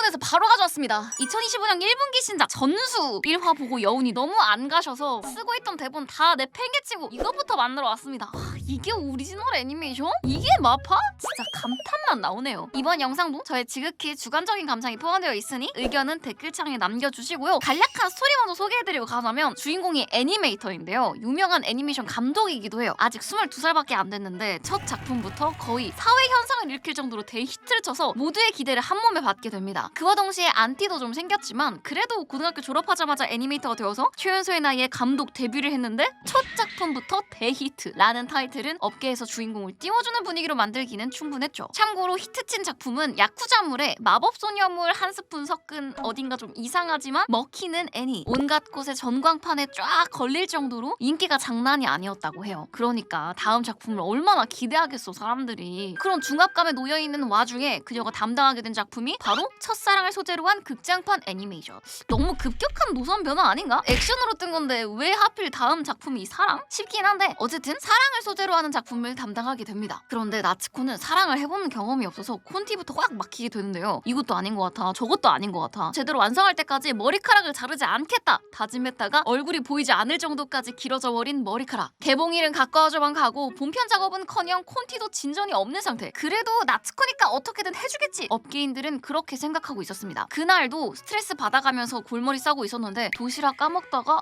일본에서 바로 가져왔습니다. 2025년 1분기 신작 전수 1화 보고 여운이 너무 안 가셔서 쓰고 있던 대본 다 내팽개치고 이거부터 만들어 왔습니다. 이게 오리지널 애니메이션? 이게 마파? 진짜 감탄만 나오네요. 이번 영상도 저의 지극히 주관적인 감상이 포함되어 있으니 의견은 댓글창에 남겨주시고요. 간략한 스토리 먼저 소개해드리고 가자면 주인공이 애니메이터인데요. 유명한 애니메이션 감독이기도 해요. 아직 22살밖에 안 됐는데 첫 작품부터 거의 사회 현상을 일으킬 정도로 대히트를 쳐서 모두의 기대를 한 몸에 받게 됩니다. 그와 동시에 안티도 좀 생겼지만 그래도 고등학교 졸업하자마자 애니메이터가 되어서 최연소의 나이에 감독 데뷔를 했는데 첫 작품부터 대히트라는 타이틀은 업계에서 주인공을 띄워주는 분위기로 만들기는 충분했죠. 참고로 히트친 작품은 야쿠자물에 마법소녀물 한 스푼 섞은 어딘가 좀 이상하지만 먹히는 애니, 온갖 곳에 전광판에 쫙 걸릴 정도로 인기가 장난이 아니었다고 해요. 그러니까 다음 작품을 얼마나 기대하겠어 사람들이. 그런 중압감에 놓여있는 와중에 그녀가 담당하게 된 작품이 바로 첫사랑을 소재로 한 극장판 애니메이션. 너무 급격한 노선 변화 아닌가? 액션으로 뜬 건데 왜 하필 다음 작품이 사랑? 싶긴 한데 어쨌든 사랑을 소재로 하는 작품을 담당하게 됩니다. 그런데 나츠코는 사랑을 해본 경험이 없어서 콘티부터 확 막히게 되는데요. 이것도 아닌 것 같아, 저것도 아닌 것 같아, 제대로 완성할 때까지 머리카락을 자르지 않겠다 다짐했다가 얼굴이 보이지 않을 정도까지 길어져 버린 머리카락. 개봉일은 가까워져만 가고 본편 작업은커녕 콘티도 진전이 없는 상태. 그래도 나츠코니까 어떻게든 해주겠지. 업계인들은 그렇게 생각하고 있었습니다. 그날도 스트레스 받아가면서 골머리 싸고 있었는데 도시락 까먹다가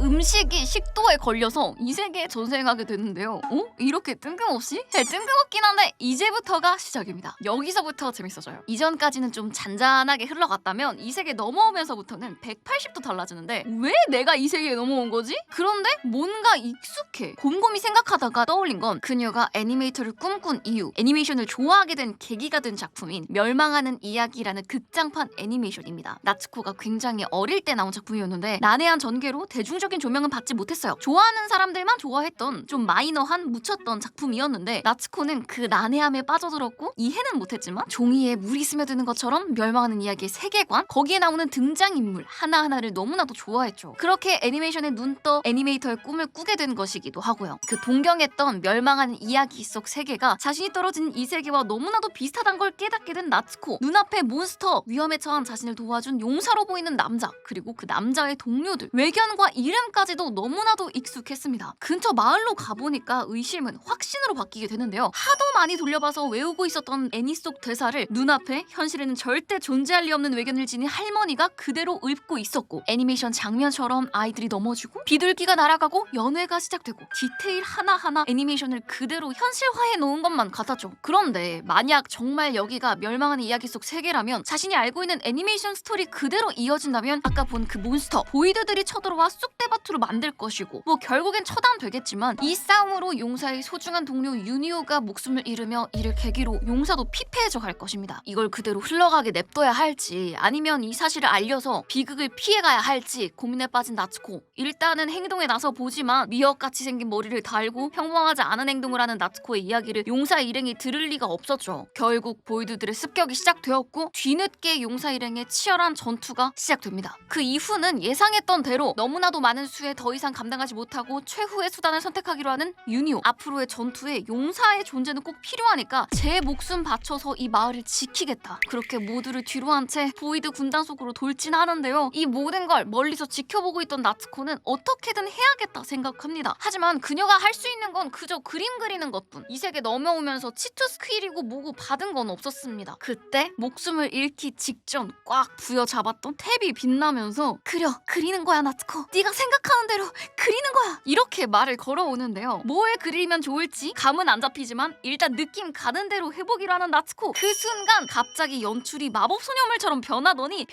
음식이 식도에 걸려서 이 세계에 전생하게 되는데요. 이렇게 뜬금없이? 뜬금없긴 한데 이제부터가 시작입니다. 여기서부터 재밌어져요. 이전까지는 좀 잔잔하게 흘러갔다면 이 세계 넘어오면서부터는 180도 달라지는데 왜 내가 이 세계에 넘어온 거지? 그런데 뭔가 익숙해. 곰곰이 생각하다가 떠올린 건 그녀가 애니메이터를 꿈꾼 이유, 애니메이션을 좋아하게 된 계기가 된 작품인 멸망하는 이야기라는 극장판 애니메이션입니다. 나츠코가 굉장히 어릴 때 나온 작품이었는데 난해한 전개로 대중적인 조명은 받지 못했어요. 좋아하는 사람들만 좋아했던 좀 마이너한 묻혔던 작품이었는데 나츠코는 그 난해함에 빠져들었고 이해는 못했지만 종이에 물이 스며드는 것처럼 멸망하는 이야기의 세계관, 거기에 나오는 등장인물 하나하나를 너무나도 좋아했죠. 그렇게 애니메이션에 눈 떠 애니메이터의 꿈을 꾸게 된 것이기도 하고요. 그 동경했던 멸망하는 이야기 속 세계가 자신이 떨어진 이 세계와 너무나도 비슷하단 걸 깨닫게 된 나츠코. 눈앞에 몬스터, 위험에 처한 자신을 도와준 용사로 보이는 남자, 그리고 그 남자의 동료들, 외견과 이름까지도 너무나도 익숙했습니다. 근처 마을로 가보니까 의심은 확신으로 바뀌게 되는데요. 하도 많이 돌려봐서 외우고 있었던 애니 속 대사를 눈앞에 현실에는 절대 존재할 리 없는 외견을 지닌 할머니가 그대로 읊고 있었고, 애니메이션 장면처럼 아이들이 넘어지고 비둘기가 날아가고 연회가 시작되고 디테일 하나하나 애니메이션을 그대로 현실화해 놓은 것만 같았죠. 그런데 만약 정말 여기가 멸망하는 이야기 속 세계라면 자신이 알고 있는 애니메이션 스토리 그대로 이어진다면 아까 본 그 몬스터 보이드들이 쳐들어와 쑥대밭으로 만들 것이고, 뭐 결국엔 처단되겠지만 이 싸움으로 용사의 소중한 동료 유니오가 목숨을 잃으며 이를 계기로 용사도 피폐해져 갈 것입니다. 이걸 그대로 흘러가게 냅둬야 할지 아니면 이 사실을 알려서 비극을 피해가야 할지 고민에 빠진 나츠코. 일단은 행동에 나서 보지만 미역같이 생긴 머리를 달고 평범하지 않은 행동을 하는 나츠코의 이야기를 용사 일행이 들을 리가 없었죠. 결국 보이드들의 습격이 시작되었고 뒤늦게 용사 일행의 치열한 전투가 시작됩니다. 그 이후는 예상했던 대로 너무나도 많은 수에 더 이상 감당하지 못하고 최후의 수단을 선택하기로 하는 유니오. 앞으로의 전투에 용사의 존재는 꼭 필요하니까 제 목숨 바쳐서 이 마을을 지키겠다. 그렇게 모두를 뒤로 한 채 보이드 군단 속으로 돌진하는데요. 이 모든 걸 멀리서 지켜보고 있던 나츠코는 어떻게든 해야겠다 생각합니다. 하지만 그녀가 할 수 있는 건 그저 그림 그리는 것뿐. 이 세계 넘어오면서 치투 스퀴리고 뭐고 받은 건 없었습니다. 그때 목숨을 잃기 직전 꽉 부여잡았던 탭이 빛나면서 그리는 거야 나츠코. 네가 생각하는 대로 그리는 거야. 이렇게 말을 걸어오는데요. 뭘 그리면 좋을지 감은 안 잡히지만 일단 느낌 가는 대로 해보기로 하는 나츠코. 그 순간 갑자기 연출이 마법소녀물처럼 변하더니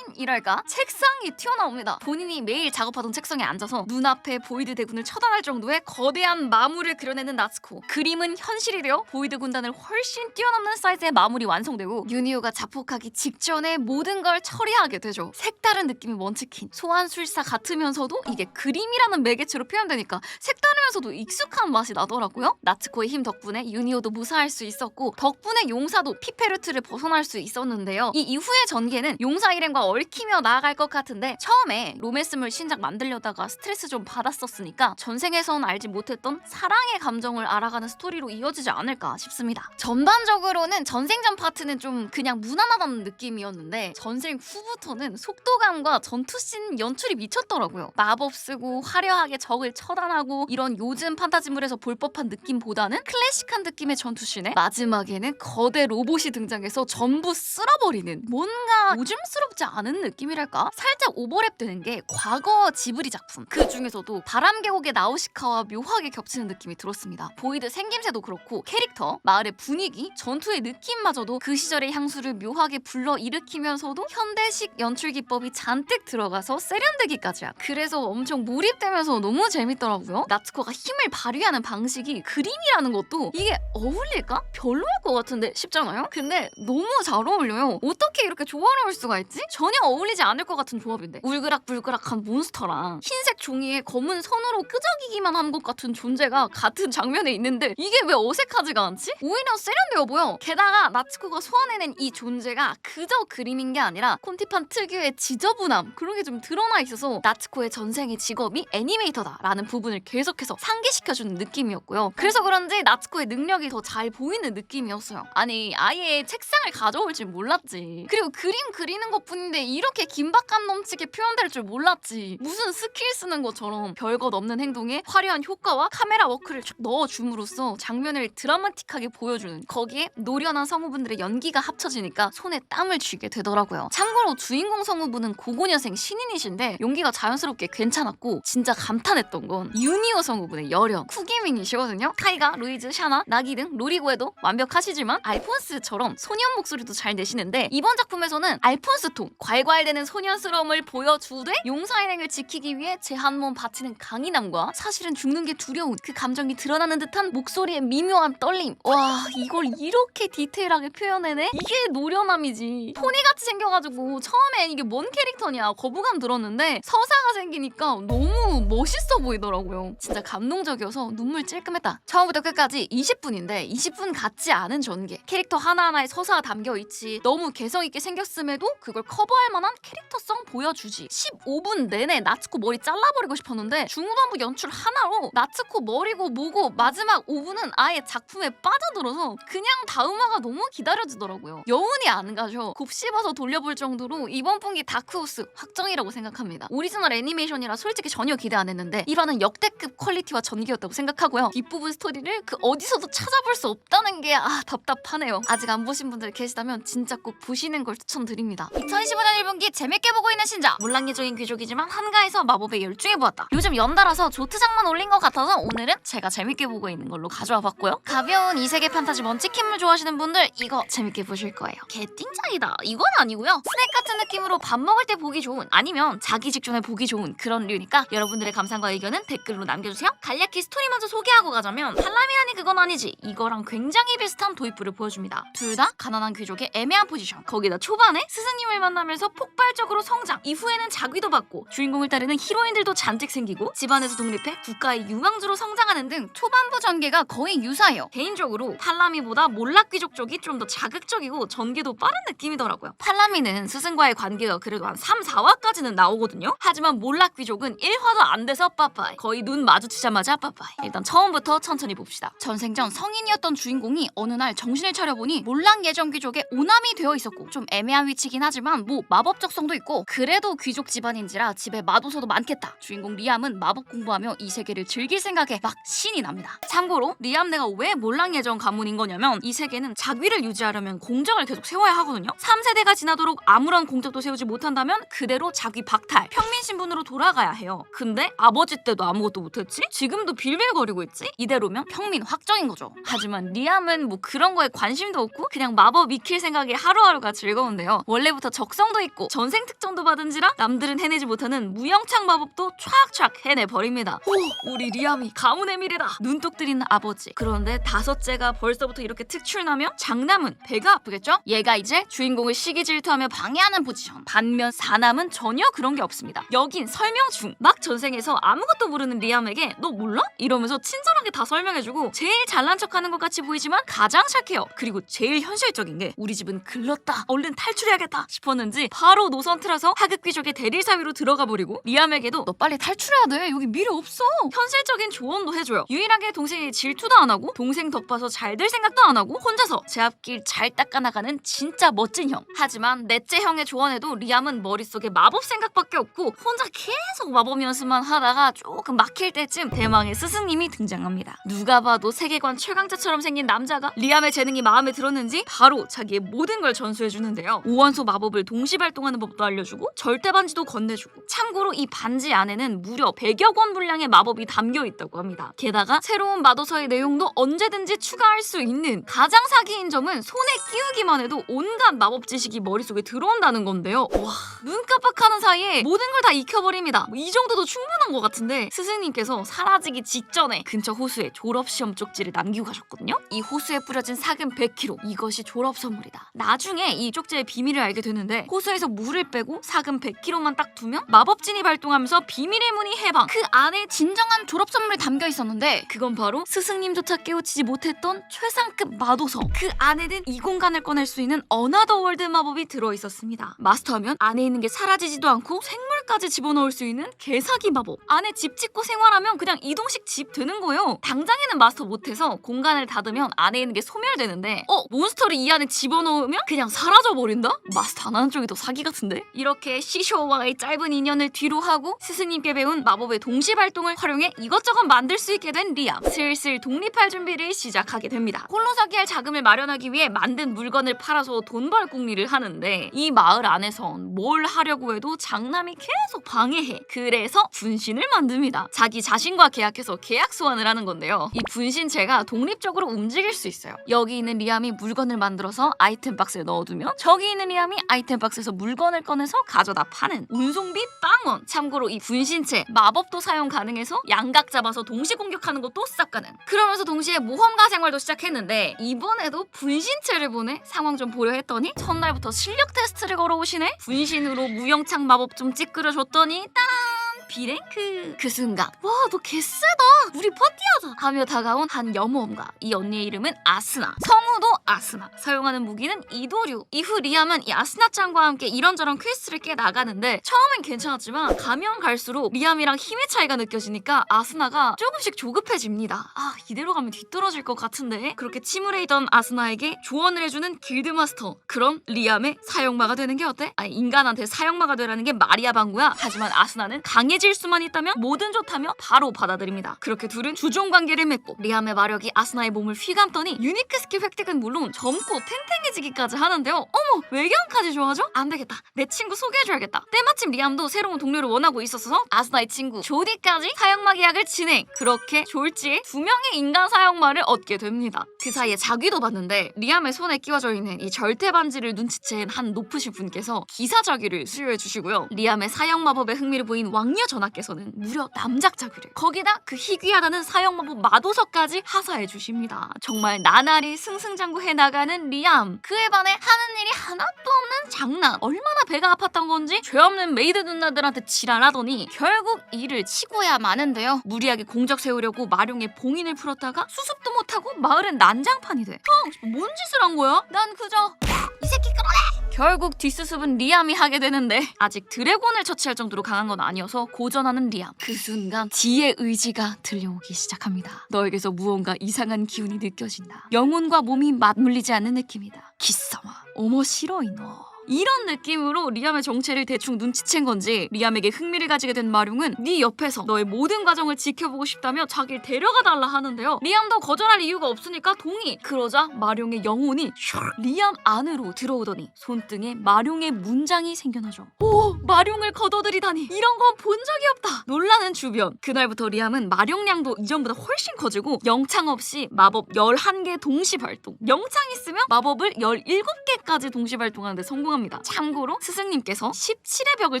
이랄까? 책상이 튀어나옵니다. 본인이 매일 작업하던 책상에 앉아서 눈앞에 보이드 대군을 처단할 정도의 거대한 마물을 그려내는 나츠코. 그림은 현실이 되어 보이드 군단을 훨씬 뛰어넘는 사이즈의 마물이 완성되고 유니오가 자폭하기 직전에 모든 걸 처리하게 되죠. 색다른 느낌이 먼치킨 소환술사 같으면서도 이게 그림이라는 매개체로 표현되니까 색다르면서도 익숙한 맛이 나더라고요. 나츠코의 힘 덕분에 유니오도 무사할 수 있었고 덕분에 용사도 피페르트를 벗어날 수 있었는데요. 이 이후의 전개는 용사 일행과 얽히며 나아갈 것 같은데 처음에 로맨스물 신작 만들려다가 스트레스 좀 받았었으니까 전생에선 알지 못했던 사랑의 감정을 알아가는 스토리로 이어지지 않을까 싶습니다. 전반적으로는 전생전 파트는 좀 그냥 무난하다는 느낌이었는데 전생 후부터는 속도감과 전투씬 연출이 미쳤더라고요. 마법 쓰고 화려하게 적을 처단하고 이런 요즘 판타지물에서 볼 법한 느낌보다는 클래식한 느낌의 전투씬에 마지막에는 거대 로봇이 등장해서 전부 쓸어버리는 뭔가 요즘스럽지 않은 느낌이랄까? 살짝 오버랩 되는 게 과거 지브리 작품 그 중에서도 바람계곡의 나우시카와 묘하게 겹치는 느낌이 들었습니다. 보이드 생김새도 그렇고 캐릭터, 마을의 분위기, 전투의 느낌마저도 그 시절의 향수를 묘하게 불러일으키면서도 현대식 연출 기법이 잔뜩 들어가서 세련되기까지야. 그래서 엄청 몰입되면서 너무 재밌더라고요. 나츠코가 힘을 발휘하는 방식이 그림이라는 것도 이게 어울릴까? 별로일 것 같은데 싶잖아요? 근데 너무 잘 어울려요. 어떻게 이렇게 조화로울 수가 있지? 전혀 어울리지 않을 것 같은 조합인데 울그락불그락한 몬스터랑 흰색 종이에 검은 선으로 끄적이기만 한 것 같은 존재가 같은 장면에 있는데 이게 왜 어색하지가 않지? 오히려 세련되어 보여. 게다가 나츠코가 소환해낸 이 존재가 그저 그림인 게 아니라 콘티판 특유의 지저분함 그런 게 좀 드러나 있어서 나츠코의 전생의 직업이 애니메이터다라는 부분을 계속해서 상기시켜주는 느낌이었고요. 그래서 그런지 나츠코의 능력이 더 잘 보이는 느낌이었어요. 아니 아예 책상을 가져올 줄 몰랐지. 그리고 그림 그리는 것뿐인데 이렇게 긴박감 넘치게 표현될 줄 몰랐지. 무슨 스킬 쓰는 것처럼 별것 없는 행동에 화려한 효과와 카메라 워크를 쭉 넣어줌으로써 장면을 드라마틱하게 보여주는 거기에 노련한 성우분들의 연기가 합쳐지니까 손에 땀을 쥐게 되더라고요. 참고로 주인공 성우분은 고고년생 신인이신데 연기가 자연스럽게 괜찮았고 진짜 감탄했던 건 유니오 성우분의 열연 쿠기민이시거든요. 카이가, 루이즈, 샤나, 나기 등 로리고에도 완벽하시지만 알폰스처럼 소년 목소리도 잘 내시는데 이번 작품에서는 알폰스 톤 괄괄대는 소년스러움을 보여주되 용사일행을 지키기 위해 제 한 몸 바치는 강인함과 사실은 죽는 게 두려운 그 감정이 드러나는 듯한 목소리의 미묘한 떨림. 와 이걸 이렇게 디테일하게 표현해내? 이게 노련함이지. 포니같이 생겨가지고 처음엔 이게 뭔 캐릭터냐 거부감 들었는데 서사가 생기니까 너무 멋있어 보이더라고요. 진짜 감동적이어서 눈물 찔끔했다. 처음부터 끝까지 20분인데 20분 같지 않은 전개. 캐릭터 하나하나에 서사가 담겨있지. 너무 개성있게 생겼음에도 그걸 커버할 만한 캐릭터성 보여주지. 15분 내내 나츠코 머리 잘라버리고 싶었는데 중후반부 연출 하나로 나츠코 머리고 뭐고 마지막 5분은 아예 작품에 빠져들어서 그냥 다음화가 너무 기다려지더라고요. 여운이 안 가셔. 곱씹어서 돌려볼 정도로 이번 분기 다크호스 확정이라고 생각합니다. 오리지널 애니메이션이라 솔직히 전혀 기대 안 했는데 1화는 역대급 퀄리티와 전개였다고 생각하고요. 뒷부분 스토리를 그 어디서도 찾아볼 수 없다는 게 답답하네요. 아직 안 보신 분들 계시다면 진짜 꼭 보시는 걸 추천드립니다. 2015년 1분기 재밌게 보고 있는 신작 물랑예적인 귀족이지만 한가해서 마법에 열중해보았다. 요즘 연달아서 조트장만 올린 것 같아서 오늘은 제가 재밌게 보고 있는 걸로 가져와 봤고요. 가벼운 이세계 판타지 먼치킨물 좋아하시는 분들 이거 재밌게 보실 거예요. 개띵짱이다 이건 아니고요. 스낵 같은 느낌으로 밥 먹을 때 보기 좋은 아니면 자기 직전에 보기 좋은 그런 류니까 여러분들의 감상과 의견은 댓글로 남겨주세요. 간략히 스토리 먼저 소개하고 가자면 팔라미안이 그건 아니지 이거랑 굉장히 비슷한 도입부를 보여줍니다. 둘 다 가난한 귀족의 애매한 포지션. 거기다 초반에 스승님을 만나면서 폭발적으로 성장, 이후에는 자귀도 받고 주인공을 따르는 히로인들도 잔뜩 생기고 집안에서 독립해 국가의 유망주로 성장하는 등 초반부 전개가 거의 유사해요. 개인적으로 팔라미보다 몰락 귀족 쪽이 좀 더 자극적이고 전개도 빠른 느낌이더라고요. 팔라미는 스승과의 관계가 그래도 한 3, 4화까지는 나오거든요. 하지만 몰락 귀족은 1화도 안 돼서 빠빠이. 거의 눈 마주치자마자 빠빠이. 일단 처음부터 천천히 봅시다. 전생전 성인이었던 주인공이 어느 날 정신을 차려보니 몰락 예정 귀족의 오남이 되어 있었고 좀 애매한 위치긴 하지만 뭐 마법적 성도 있고 그래도 귀족 집안인지라 집에 마도서도 많겠다. 주인공 리암은 마법 공부하며 이 세계를 즐길 생각에 막 신이 납니다. 참고로 리암네가 왜 몰락 예정 가문인 거냐면 이 세계는 자귀를 유지하려면 공적을 계속 세워야 하거든요. 3세대가 지나도록 아무런 공적도 세우지 못한다면 그대로 자귀 박탈, 평민 신분으로 돌아가야 해요. 근데 아버지 때도 아무것도 못했지? 지금도 빌빌거리고 있지? 이대로면 평민 확정인 거죠. 하지만 리암은 뭐 그런 거에 관심도 없고 그냥 마법 익힐 생각에 하루하루가 즐거운데요. 원래부터 적성도 있고 전생 특전도 받은지라 남들은 해내지 못하는 무영창 마법도 촥촥 해내버립니다. 오, 우리 리암이 가문의 미래다. 눈독 들이는 아버지. 그런데 다섯째가 벌써부터 이렇게 특출나면 장남은 배가 아프겠죠? 얘가 이제 주인공을 시기 질투하며 방해하는 포지션. 반면 사남은 전혀 그런 게 없습니다. 여긴 설명 중. 막 전생에서 아무것도 모르는 리암에게 너 몰라? 이러면서 친절하게 다 설명해주고 제일 잘난 척하는 것 같이 보이지만 가장 착해요. 그리고 제일 현실적인 게 우리 집은 글렀다. 얼른 탈출해야겠다 싶었는지 끝까지 바로 노선 틀어서 하급 귀족의 대릴 사위로 들어가 버리고 리암에게도 너 빨리 탈출해야 돼. 여기 미래 없어. 현실적인 조언도 해줘요. 유일하게 동생이 질투도 안 하고 동생 덕봐서 잘 될 생각도 안 하고 혼자서 제 앞길 잘 닦아나가는 진짜 멋진 형. 하지만 넷째 형의 조언에도 리암은 머릿속에 마법 생각밖에 없고 혼자 계속 마법 연습만 하다가 조금 막힐 때쯤 대망의 스승님이 등장합니다. 누가 봐도 세계관 최강자처럼 생긴 남자가 리암의 재능이 마음에 들었는지 바로 자기의 모든 걸 전수해주는데요. 오원소 마법을 동시 발동하는 법도 알려주고 절대 반지도 건네주고, 참고로 이 반지 안에는 무려 100여 권 분량의 마법이 담겨 있다고 합니다. 게다가 새로운 마도서의 내용도 언제든지 추가할 수 있는, 가장 사기인 점은 손에 끼우기만 해도 온갖 마법 지식이 머릿속에 들어온다는 건데요. 와, 눈 깜빡하는 사이에 모든 걸 다 익혀버립니다. 이 정도도 충분한 것 같은데 스승님께서 사라지기 직전에 근처 호수에 졸업시험 쪽지를 남기고 가셨거든요. 이 호수에 뿌려진 사금 100kg, 이것이 졸업 선물이다. 나중에 이 쪽지의 비밀을 알게 되는데 호수에서 물을 빼고 사금 100kg만 딱 두면 마법진이 발동하면서 비밀의 문이 해방. 그 안에 진정한 졸업 선물이 담겨 있었는데 그건 바로 스승님조차 깨우치지 못했던 최상급 마도서. 그 안에는 이 공간을 꺼낼 수 있는 어나더 월드 마법이 들어있었습니다. 마스터하면 안에 있는 게 사라지지도 않고 생물까지 집어넣을 수 있는 개사기 마법. 안에 집 짓고 생활하면 그냥 이동식 집 되는 거예요. 당장에는 마스터 못해서 공간을 닫으면 안에 있는 게 소멸되는데 몬스터를 이 안에 집어넣으면 그냥 사라져버린다? 마스터 안 하는 쪽이 더 사기 같은데? 이렇게 시쇼와의 짧은 인연을 뒤로 하고 스승님께 배운 마법의 동시 발동을 활용해 이것저것 만들 수 있게 된 리암. 슬슬 독립할 준비를 시작하게 됩니다. 홀로 사기할 자금을 마련하기 위해 만든 물건을 팔아서 돈 벌 궁리를 하는데 이 마을 안에선 뭘 하려고 해도 장남이 계속 방해해. 그래서 분신을 만듭니다. 자기 자신과 계약해서 계약 소환을 하는 건데요. 이 분신체가 독립적으로 움직일 수 있어요. 여기 있는 리암이 물건을 만들어서 아이템 박스에 넣어두면 저기 있는 리암이 아이템 박스에서 물건을 꺼내서 가져다 파는 운송비 빵원. 참고로 이 분신체 마법도 사용 가능해서 양각 잡아서 동시 공격하는 것도 싹 가능. 그러면서 동시에 모험가 생활도 시작했는데 이번에도 분신체를 보내 상황 좀 보려 했더니 첫날부터 실력 테스트를 걸어오시네. 분신으로 무영창 마법 좀 찌끄려줬더니 따란! B랭크. 그 순간 와, 너 개쎄다, 우리 파티하자 하며 다가온 한 여모험가. 이 언니의 이름은 아스나, 성우도 아스나, 사용하는 무기는 이도류. 이후 리암은 이 아스나짱과 함께 이런저런 퀘스트를 깨 나가는데 처음엔 괜찮았지만 가면 갈수록 리암이랑 힘의 차이가 느껴지니까 아스나가 조금씩 조급해집니다. 아, 이대로 가면 뒤떨어질 것 같은데. 그렇게 침울해있던 아스나에게 조언을 해주는 길드마스터. 그럼 리암의 사형마가 되는 게 어때? 아니, 인간한테 사형마가 되라는 게 말이야 방구야. 하지만 아스나는 강해질 수만 있다면 뭐든 좋다며 바로 받아들입니다. 그렇게 둘은 주종 관계를 맺고 리암의 마력이 아스나의 몸을 휘감더니 유니크 스킬 획득은 물론 젊고 탱탱해지기까지 하는데요. 어머, 외경까지 좋아져? 안 되겠다, 내 친구 소개해줘야겠다. 때마침 리암도 새로운 동료를 원하고 있어서 아스나의 친구 조디까지 사형마 계약을 진행. 그렇게 졸지에 2명의 인간 사형마를 얻게 됩니다. 그 사이에 자귀도 봤는데 리암의 손에 끼워져 있는 이 절대 반지를 눈치챈 한 높으신 분께서 기사 자귀를 수여해 주시고요. 리암의 사형 마법에 흥미를 보인 왕녀 전하께서는 무려 남작 자귀를, 거기다 그 희귀하다는 사형 마법 마도서까지 하사해 주십니다. 정말 나날이 승승장구해 나가는 리암. 그에 반해 하는 일이 하나도 없는 장남. 얼마나 배가 아팠던 건지 죄 없는 메이드 누나들한테 지랄하더니 결국 일을 치고야 마는데요. 무리하게 공적 세우려고 마룡의 봉인을 풀었다가 수습도 못하고 마을은 난장판이 돼. 뭔 짓을 한 거야? 난 그저 이 새끼 끌어내! 결국 뒷수습은 리암이 하게 되는데 아직 드래곤을 처치할 정도로 강한 건 아니어서 고전하는 리암. 그 순간 지의 의지가 들려오기 시작합니다. 너에게서 무언가 이상한 기운이 느껴진다. 영혼과 몸이 맞물리지 않는 느낌이다. 기싸마, 어머 싫어 이너. 이런 느낌으로 리암의 정체를 대충 눈치챈 건지 리암에게 흥미를 가지게 된 마룡은 네 옆에서 너의 모든 과정을 지켜보고 싶다며 자기를 데려가 달라 하는데요. 리암도 거절할 이유가 없으니까 동의. 그러자 마룡의 영혼이 리암 안으로 들어오더니 손등에 마룡의 문장이 생겨나죠. 오, 마룡을 걷어들이다니, 이런 건 본 적이 없다. 놀라는 주변. 그날부터 리암은 마룡량도 이전보다 훨씬 커지고 영창 없이 마법 11개 동시 발동, 영창 있으면 마법을 17개까지 동시 발동하는 데 성공합니다. 참고로 스승님께서 17의 벽을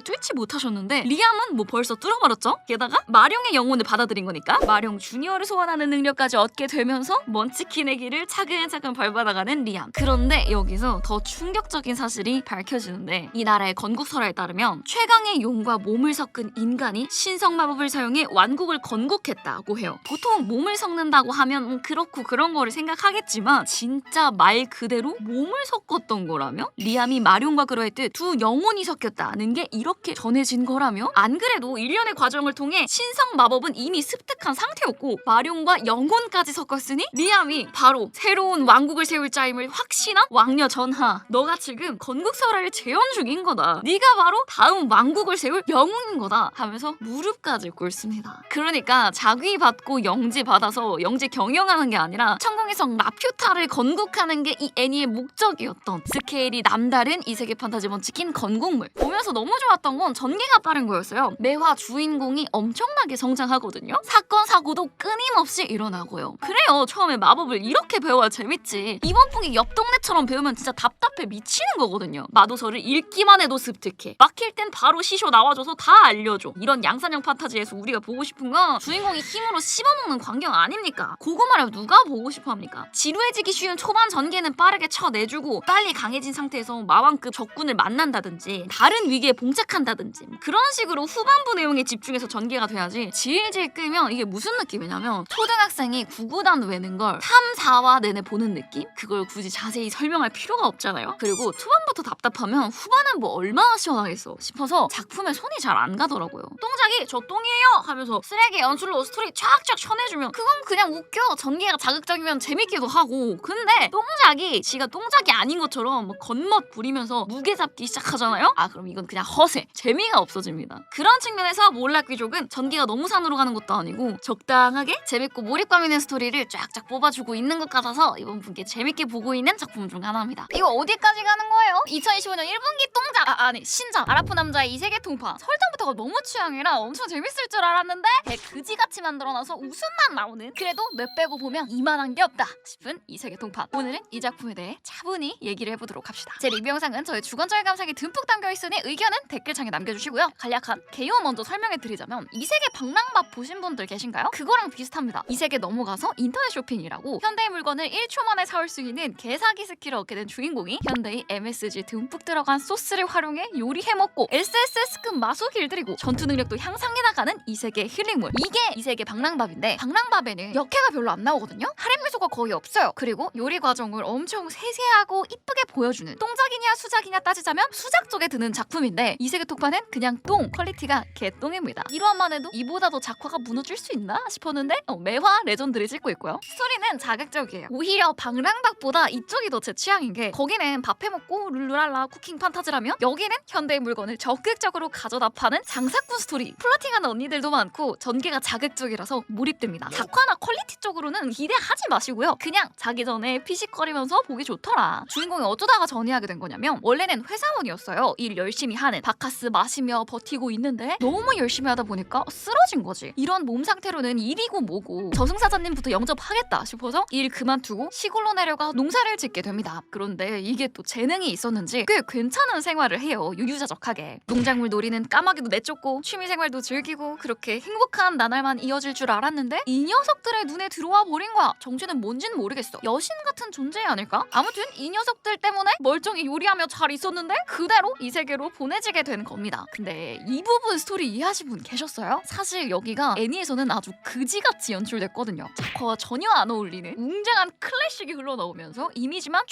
뚫지 못하셨는데 리암은 뭐 벌써 뚫어버렸죠? 게다가 마룡의 영혼을 받아들인 거니까 마룡 주니어를 소환하는 능력까지 얻게 되면서 먼치킨의 길을 차근차근 밟아나가는 리암. 그런데 여기서 더 충격적인 사실이 밝혀지는데 이 나라의 건국설화에 따르면 최강의 용과 몸을 섞은 인간이 신성 마법을 사용해 완국을 건국했다고 해요. 보통 몸을 섞는다고 하면 그렇고 그런 거를 생각하겠지만 진짜 말 그대로 몸을 섞었던 거라며? 리암이 마룡과 그러했듯 두 영혼이 섞였다는 게 이렇게 전해진 거라며? 안 그래도 일련의 과정을 통해 신성 마법은 이미 습득한 상태였고 마룡과 영혼까지 섞었으니 리암이 바로 새로운 왕국을 세울 자임을 확신한 왕녀 전하. 너가 지금 건국설화를 재현 중인 거다. 네가 바로 다음 왕국을 세울 영웅인 거다 하면서 무릎까지 꿇습니다. 그러니까 자귀 받고 영지 받아서 영지 경영하는 게 아니라 천공의성 라퓨타를 건국하는 게 이 애니의 목적이었던 스케일이 남다른 이세계 판타지 먼치킨 건국물. 보면서 너무 좋았던 건 전개가 빠른 거였어요. 매화 주인공이 엄청나게 성장하거든요. 사건 사고도 끊임없이 일어나고요. 그래요. 처음에 마법을 이렇게 배워야 재밌지. 이번 풍이 옆 동네처럼 배우면 진짜 답답해 미치는 거거든요. 마도서를 읽기만 해도 습득해. 막힐 땐 바로 시쇼 나와줘서 다 알려줘. 이런 양산형 판타지에서 우리가 보고 싶은 건 주인공이 힘으로 씹어먹는 광경 아닙니까? 그거 말이야 누가 보고 싶어 합니까? 지루해지기 쉬운 초반 전개는 빠르게 쳐내주고 빨리 강해진 상태에서 마왕급 적군을 만난다든지 다른 위기에 봉착한다든지 그런 식으로 후반부 내용에 집중해서 전개가 돼야지 질질 끌면 이게 무슨 느낌이냐면 초등학생이 구구단 외는 걸 3, 4화 내내 보는 느낌? 그걸 굳이 자세히 설명할 필요가 없잖아요. 그리고 초반부터 답답하면 후반은 뭐 얼마나 시원하겠어 싶어서 작품에 손이 잘 안 가더라고요. 똥작이 저 똥이에요 하면서 쓰레기 연출로 스토리 쫙쫙 쳐내주면 그건 그냥 웃겨. 전개가 자극적이면 재밌기도 하고. 근데 똥작이 지가 똥작이 아닌 것처럼 뭐 겉멋 부리면서 무게 잡기 시작하잖아요. 아 그럼 이건 그냥 허세. 재미가 없어집니다. 그런 측면에서 몰락귀족은 전개가 너무 산으로 가는 것도 아니고 적당하게 재밌고 몰입감 있는 스토리를 쫙쫙 뽑아주고 있는 것 같아서 이번 분께 재밌게 보고 있는 작품 중 하나입니다. 이거 어디까지 가는 거예요? 2025년 1분기 똥작! 아니 신작! 아라프 남자의 이세계 통파. 설정부터가 너무 취향이라 엄청 재밌을 줄 알았는데 배 그지같이 만들어놔서 웃음만 나오는. 그래도 뇌 빼고 보면 이만한 게 없다 싶은 이세계 통파. 오늘은 이 작품에 대해 차분히 얘기를 해보도록 합시다. 제 리뷰 영상은 저의 주관적인 감상이 듬뿍 담겨있으니 의견은 댓글창에 남겨주시고요. 간략한 개요 먼저 설명해드리자면 이세계 방랑밥 보신 분들 계신가요? 그거랑 비슷합니다. 이세계 넘어가서 인터넷 쇼핑이라고 현대의 물건을 1초 만에 사올 수 있는 개사기 스킬을 얻게 된 주인공이 현대의 MSG 듬뿍 들어간 소스를 활용해 요리해먹고 SSS급 마소 길들이고 전투 능력도 향상해 나가는 이세계 힐링물. 이게 이세계 방랑밥인데 방랑밥에는 역해가 별로 안 나오거든요. 할인 미소가 거의 없어요. 그리고 요리 과정을 엄청 세세하고 이쁘게 보여주는 똥작이냐 수작이냐 따지자면 수작 쪽에 드는 작품인데 이세계 통파는 그냥 똥 퀄리티가 개똥입니다. 1화만 해도 이보다 더 작화가 무너질 수 있나 싶었는데 매화 레전드를 찍고 있고요. 스토리는 자극적이에요. 오히려 방랑밥보다 이쪽이 더 제 취향인 게 거기는 밥 해먹고 룰루랄라 쿠킹 판타지라면 여기는 현대의 물건을 적극적으로 가져다 파는 장사꾼 스토리. 플러팅하는 언니들도 많고 전개가 자극적이라서 몰입됩니다. 작화나 퀄리티 쪽으로는 기대하지 마시고요. 그냥 자기 전에 피식거리면서 보기 좋더라. 주인공이 어쩌다가 전이하게 된 거냐면 원래는 회사원이었어요. 일 열심히 하는 바카스 마시며 버티고 있는데 너무 열심히 하다 보니까 쓰러진 거지. 이런 몸 상태로는 일이고 뭐고 저승사자님부터 영접하겠다 싶어서 일 그만두고 시골로 내려가 농사를 짓게 됩니다. 그런데 이게 또 재능이 있었는지 꽤 괜찮은 생활을 해요. 유유자적하게. 농작물 놀이는 까마귀도 내쫓고 취미생활도 즐기고 그렇게 행복한 나날만 이어질 줄 알았는데 이 녀석들의 눈에 들어와 버린 거야. 정체는 뭔진 모르겠어. 여신 같은 존재 아닐까? 아무튼 이 녀석들 때문에 멀쩡히 요리하며 잘 있었는데 그대로 이 세계로 보내지게 된 겁니다. 근데 이 부분 스토리 이해하신 분 계셨어요? 사실 여기가 애니에서는 아주 그지같이 연출됐거든요. 작화와 전혀 안 어울리는 웅장한 클래식이 흘러나오면서 이미지만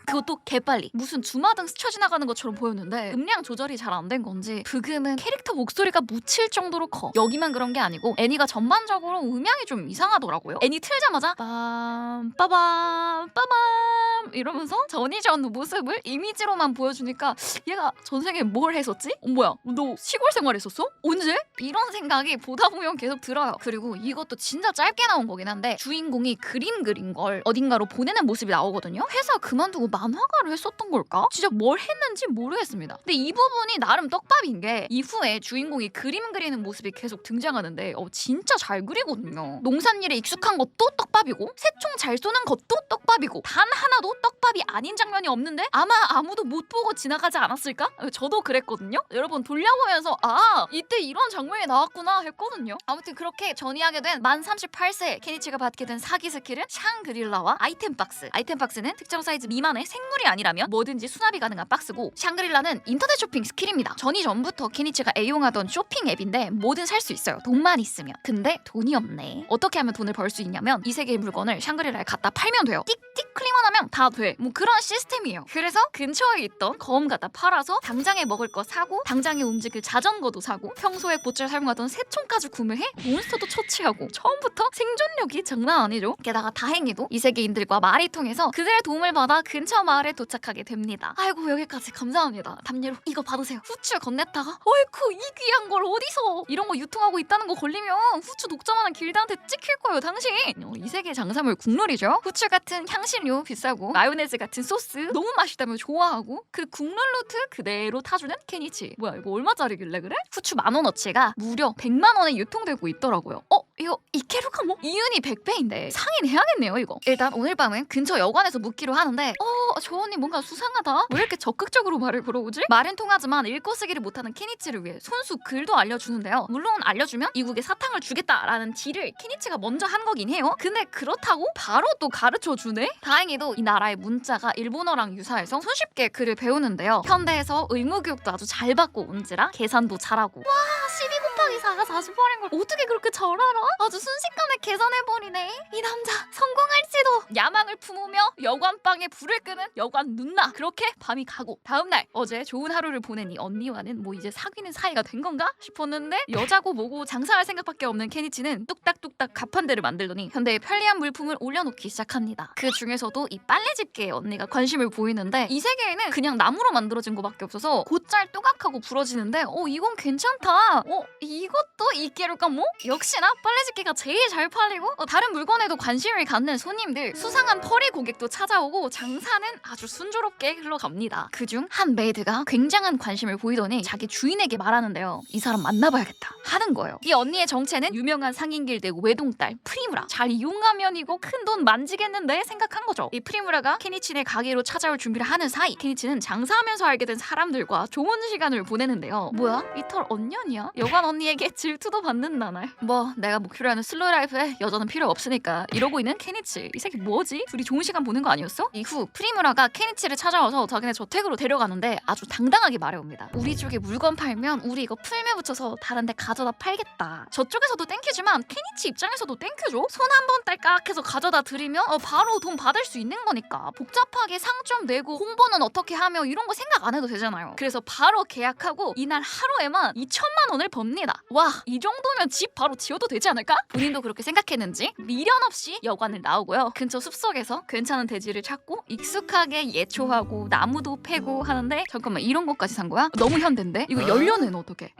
그것도 개빨리 무슨 주마등 스쳐 지나가는 것처럼 보였는데 음량 조절이 잘 안 된 건지 브금은 캐릭터 목소리가 묻힐 정도로 커. 여기만 그런 게 아니고 애니가 전반적으로 음향이 좀 이상하더라고요. 애니 틀자마자 빰 빠밤 빠밤 이러면서 전이전 모습을 이미지로만 보여주니까 얘가 전생에 뭘 했었지? 뭐야 너 시골 생활했었어? 언제? 이런 생각이 보다 보면 계속 들어요. 그리고 이것도 진짜 짧게 나온 거긴 한데 주인공이 그림 그린 걸 어딘가로 보내는 모습이 나오거든요. 회사 그만두고 만화가를 했었던 걸까? 진짜 뭘 했는지 모르겠습니다. 근데 이 부분이 나름 떡밥인 게 이후에 주인공이 그림 그리는 모습이 계속 등장하는데 진짜 잘 그리거든요. 농산일에 익숙한 것도 떡밥이고 새총 잘 쏘는 것도 떡밥이고 단 하나도 떡밥이 아닌 장면이 없는데 아마 아무도 못 보고 지나가지 않았을까? 저도 그랬거든요. 여러분 돌려보면서 아 이때 이런 장면이 나왔구나 했거든요. 아무튼 그렇게 전이하게 된 만 38세 케니치가 받게 된 사기 스킬은 샹그릴라와 아이템 박스. 아이템 박스는 특정 사이즈 미만의 생물이 아니라면 뭐든지 수납이 가능한 박스고 샹그릴라는 인터넷 쇼핑 스킬입니다. 전이 전부터 케니치가 애용하던 쇼핑 앱인데 뭐든 살 수 있어요. 돈만 있으면. 근데 돈이 없네. 어떻게 하면 돈을 벌 수 있냐면 이 세계의 물건을 샹그릴라에 갖다 팔면 돼요. 띡띡 클릭만 하면 다 돼. 뭐 그런 시스템이에요. 그래서 근처 근처에 있던 검 갖다 팔아서 당장에 먹을 거 사고 당장에 움직일 자전거도 사고 평소에 곧잘 사용하던 새총까지 구매해 몬스터도 처치하고 처음부터 생존력이 장난 아니죠. 게다가 다행히도 이 세계인들과 말이 통해서 그들의 도움을 받아 근처 마을에 도착하게 됩니다. 아이고 여기까지 감사합니다. 담례로 이거 받으세요. 후추 건넸다가 어이쿠 이 귀한 걸 어디서 이런 거 유통하고 있다는 거 걸리면 후추 독점하는 길드한테 찍힐 거예요 당신. 이 세계 장사물 국룰이죠. 후추 같은 향신료 비싸고 마요네즈 같은 소스 너무 맛있다며 좋아하고 그 국룰 루트 그대로 타주는 케니치. 뭐야 이거 얼마짜리길래 그래? 후추 10,000원어치가 무려 100만 원에 유통되고 있더라고요. 이거 이케루가 뭐? 이윤이 100배인데 상인해야겠네요 이거. 일단 오늘 밤은 근처 여관에서 묵기로 하는데 저 언니 뭔가 수상하다. 왜 이렇게 적극적으로 말을 걸어오지? 말은 통하지만 읽고 쓰기를 못하는 케니치를 위해 손수 글도 알려주는데요. 물론 알려주면 이국에 사탕을 주겠다라는 딜을 케니치가 먼저 한 거긴 해요. 근데 그렇다고 바로 또 가르쳐주네? 다행히도 이 나라의 문자가 일본어랑 유사해서 손쉽게 글을 배우는데요. 현대에서 의무교육도 아주 잘 받고 온지라 계산도 잘하고. 와 12 곱하기 4가 48인 걸 어떻게 그렇게 잘 알아? 아주 순식간에 계산해버리네. 이 남자 성공할지도. 야망을 품으며 여관방에 불을 끄는 여관 누나. 그렇게 밤이 가고 다음날 어제 좋은 하루를 보낸 이 언니와는 뭐 이제 사귀는 사이가 된 건가 싶었는데 여자고 뭐고 장사할 생각밖에 없는 케니치는 뚝딱뚝딱 갑판대를 만들더니 현대의 편리한 물품을 올려놓기 시작합니다. 그 중에서도 이 빨래집게에 언니가 관심을 보이는데 이 세계에는 그냥 나무로 만들어진 거밖에 없어서 곧잘 또각하고 부러지는데 이건 괜찮다. 이것도 이끼를까 뭐? 역시나 빨래집게가 제일 잘 팔리고 다른 물건에도 관심을 갖는 손님들 수상한 펄이 고객도 찾아오고 장사는 아주 순조롭게 흘러갑니다. 그중 한 메이드가 굉장한 관심을 보이더니 자기 주인에게 말하는데요. 이 사람 만나봐야겠다 하는 거예요. 이 언니의 정체는 유명한 상인길드 외동딸 프리무라. 잘 이용하면 이거 큰돈 만지겠는데 생각한 거죠. 이 프리무라가 케니치네 가게로 찾아올 준비를 하는 사이 케니치는 장사하면서 알게 된 사람들과 좋은 시간을 보내는데요. 뭐야? 이 털 언년이야? 여관 언니에게 질투도 받는 나날. 뭐 내가 목표로 하는 슬로우 라이프에 여자는 필요 없으니까 이러고 있는 케니치. 이 새끼 뭐지? 둘이 좋은 시간 보는 거 아니었어? 이후 프리무라가 케니치를 찾아와서 자기네 저택으로 데려가는데 아주 당당하게 말해옵니다. 우리 쪽에 물건 팔면 우리 이거 풀매 붙여서 다른 데 가져다 팔겠다. 저쪽에서도 땡큐지만 케니치 입장에서도 땡큐죠? 손 한 번 딸깍 해서 가져다 드리면 바로 돈 받을 수 있는 거니까 복잡하게 상 좀 내고 홍보는 어떻게 하며 이런 거 생각 안 해도 되잖아요. 그래서 바로 계약하고 이날 하루에만 2,000만 원을 법니다. 와 이 정도면 집 바로 지어도 되지 않을까? 본인도 그렇게 생각했는지 미련 없이 여관을 나오고요. 근처 숲속에서 괜찮은 대지를 찾고 익숙하게 예초하고 나무도 패고 하는데 잠깐만 이런 것까지 산 거야? 너무 현대인데? 이거 연료는 어떻게?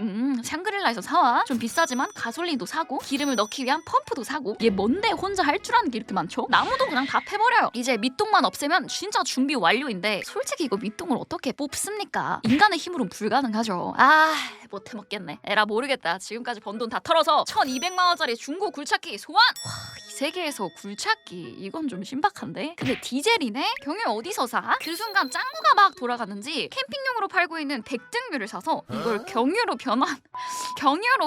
샹그릴라에서 사와. 좀 비싸지만 가솔린도 사고 기름을 넣기 위한 펌프도 사고. 얘 뭔데 혼자 할 줄 아는 게 이렇게 많죠? 나무도 그냥 다 패버려요. 이제 밑동만 없애면 진짜 준비 완료인데 솔직히 이거 밑동을 어떻게 뽑습니까? 인간의 힘으로는 불가능하죠. 못 해먹겠네. 에라 모르겠다. 지금까지 번 돈 다 털어서 1,200만 원짜리 중고 굴착기 소환! 이 세계에서 굴착기 이건 좀 신박한데? 근데 디젤이네? 경유 어디서 사? 그 순간 짱구가 막 돌아갔는지 캠핑용으로 팔고 있는 백등유를 사서 이걸 경유로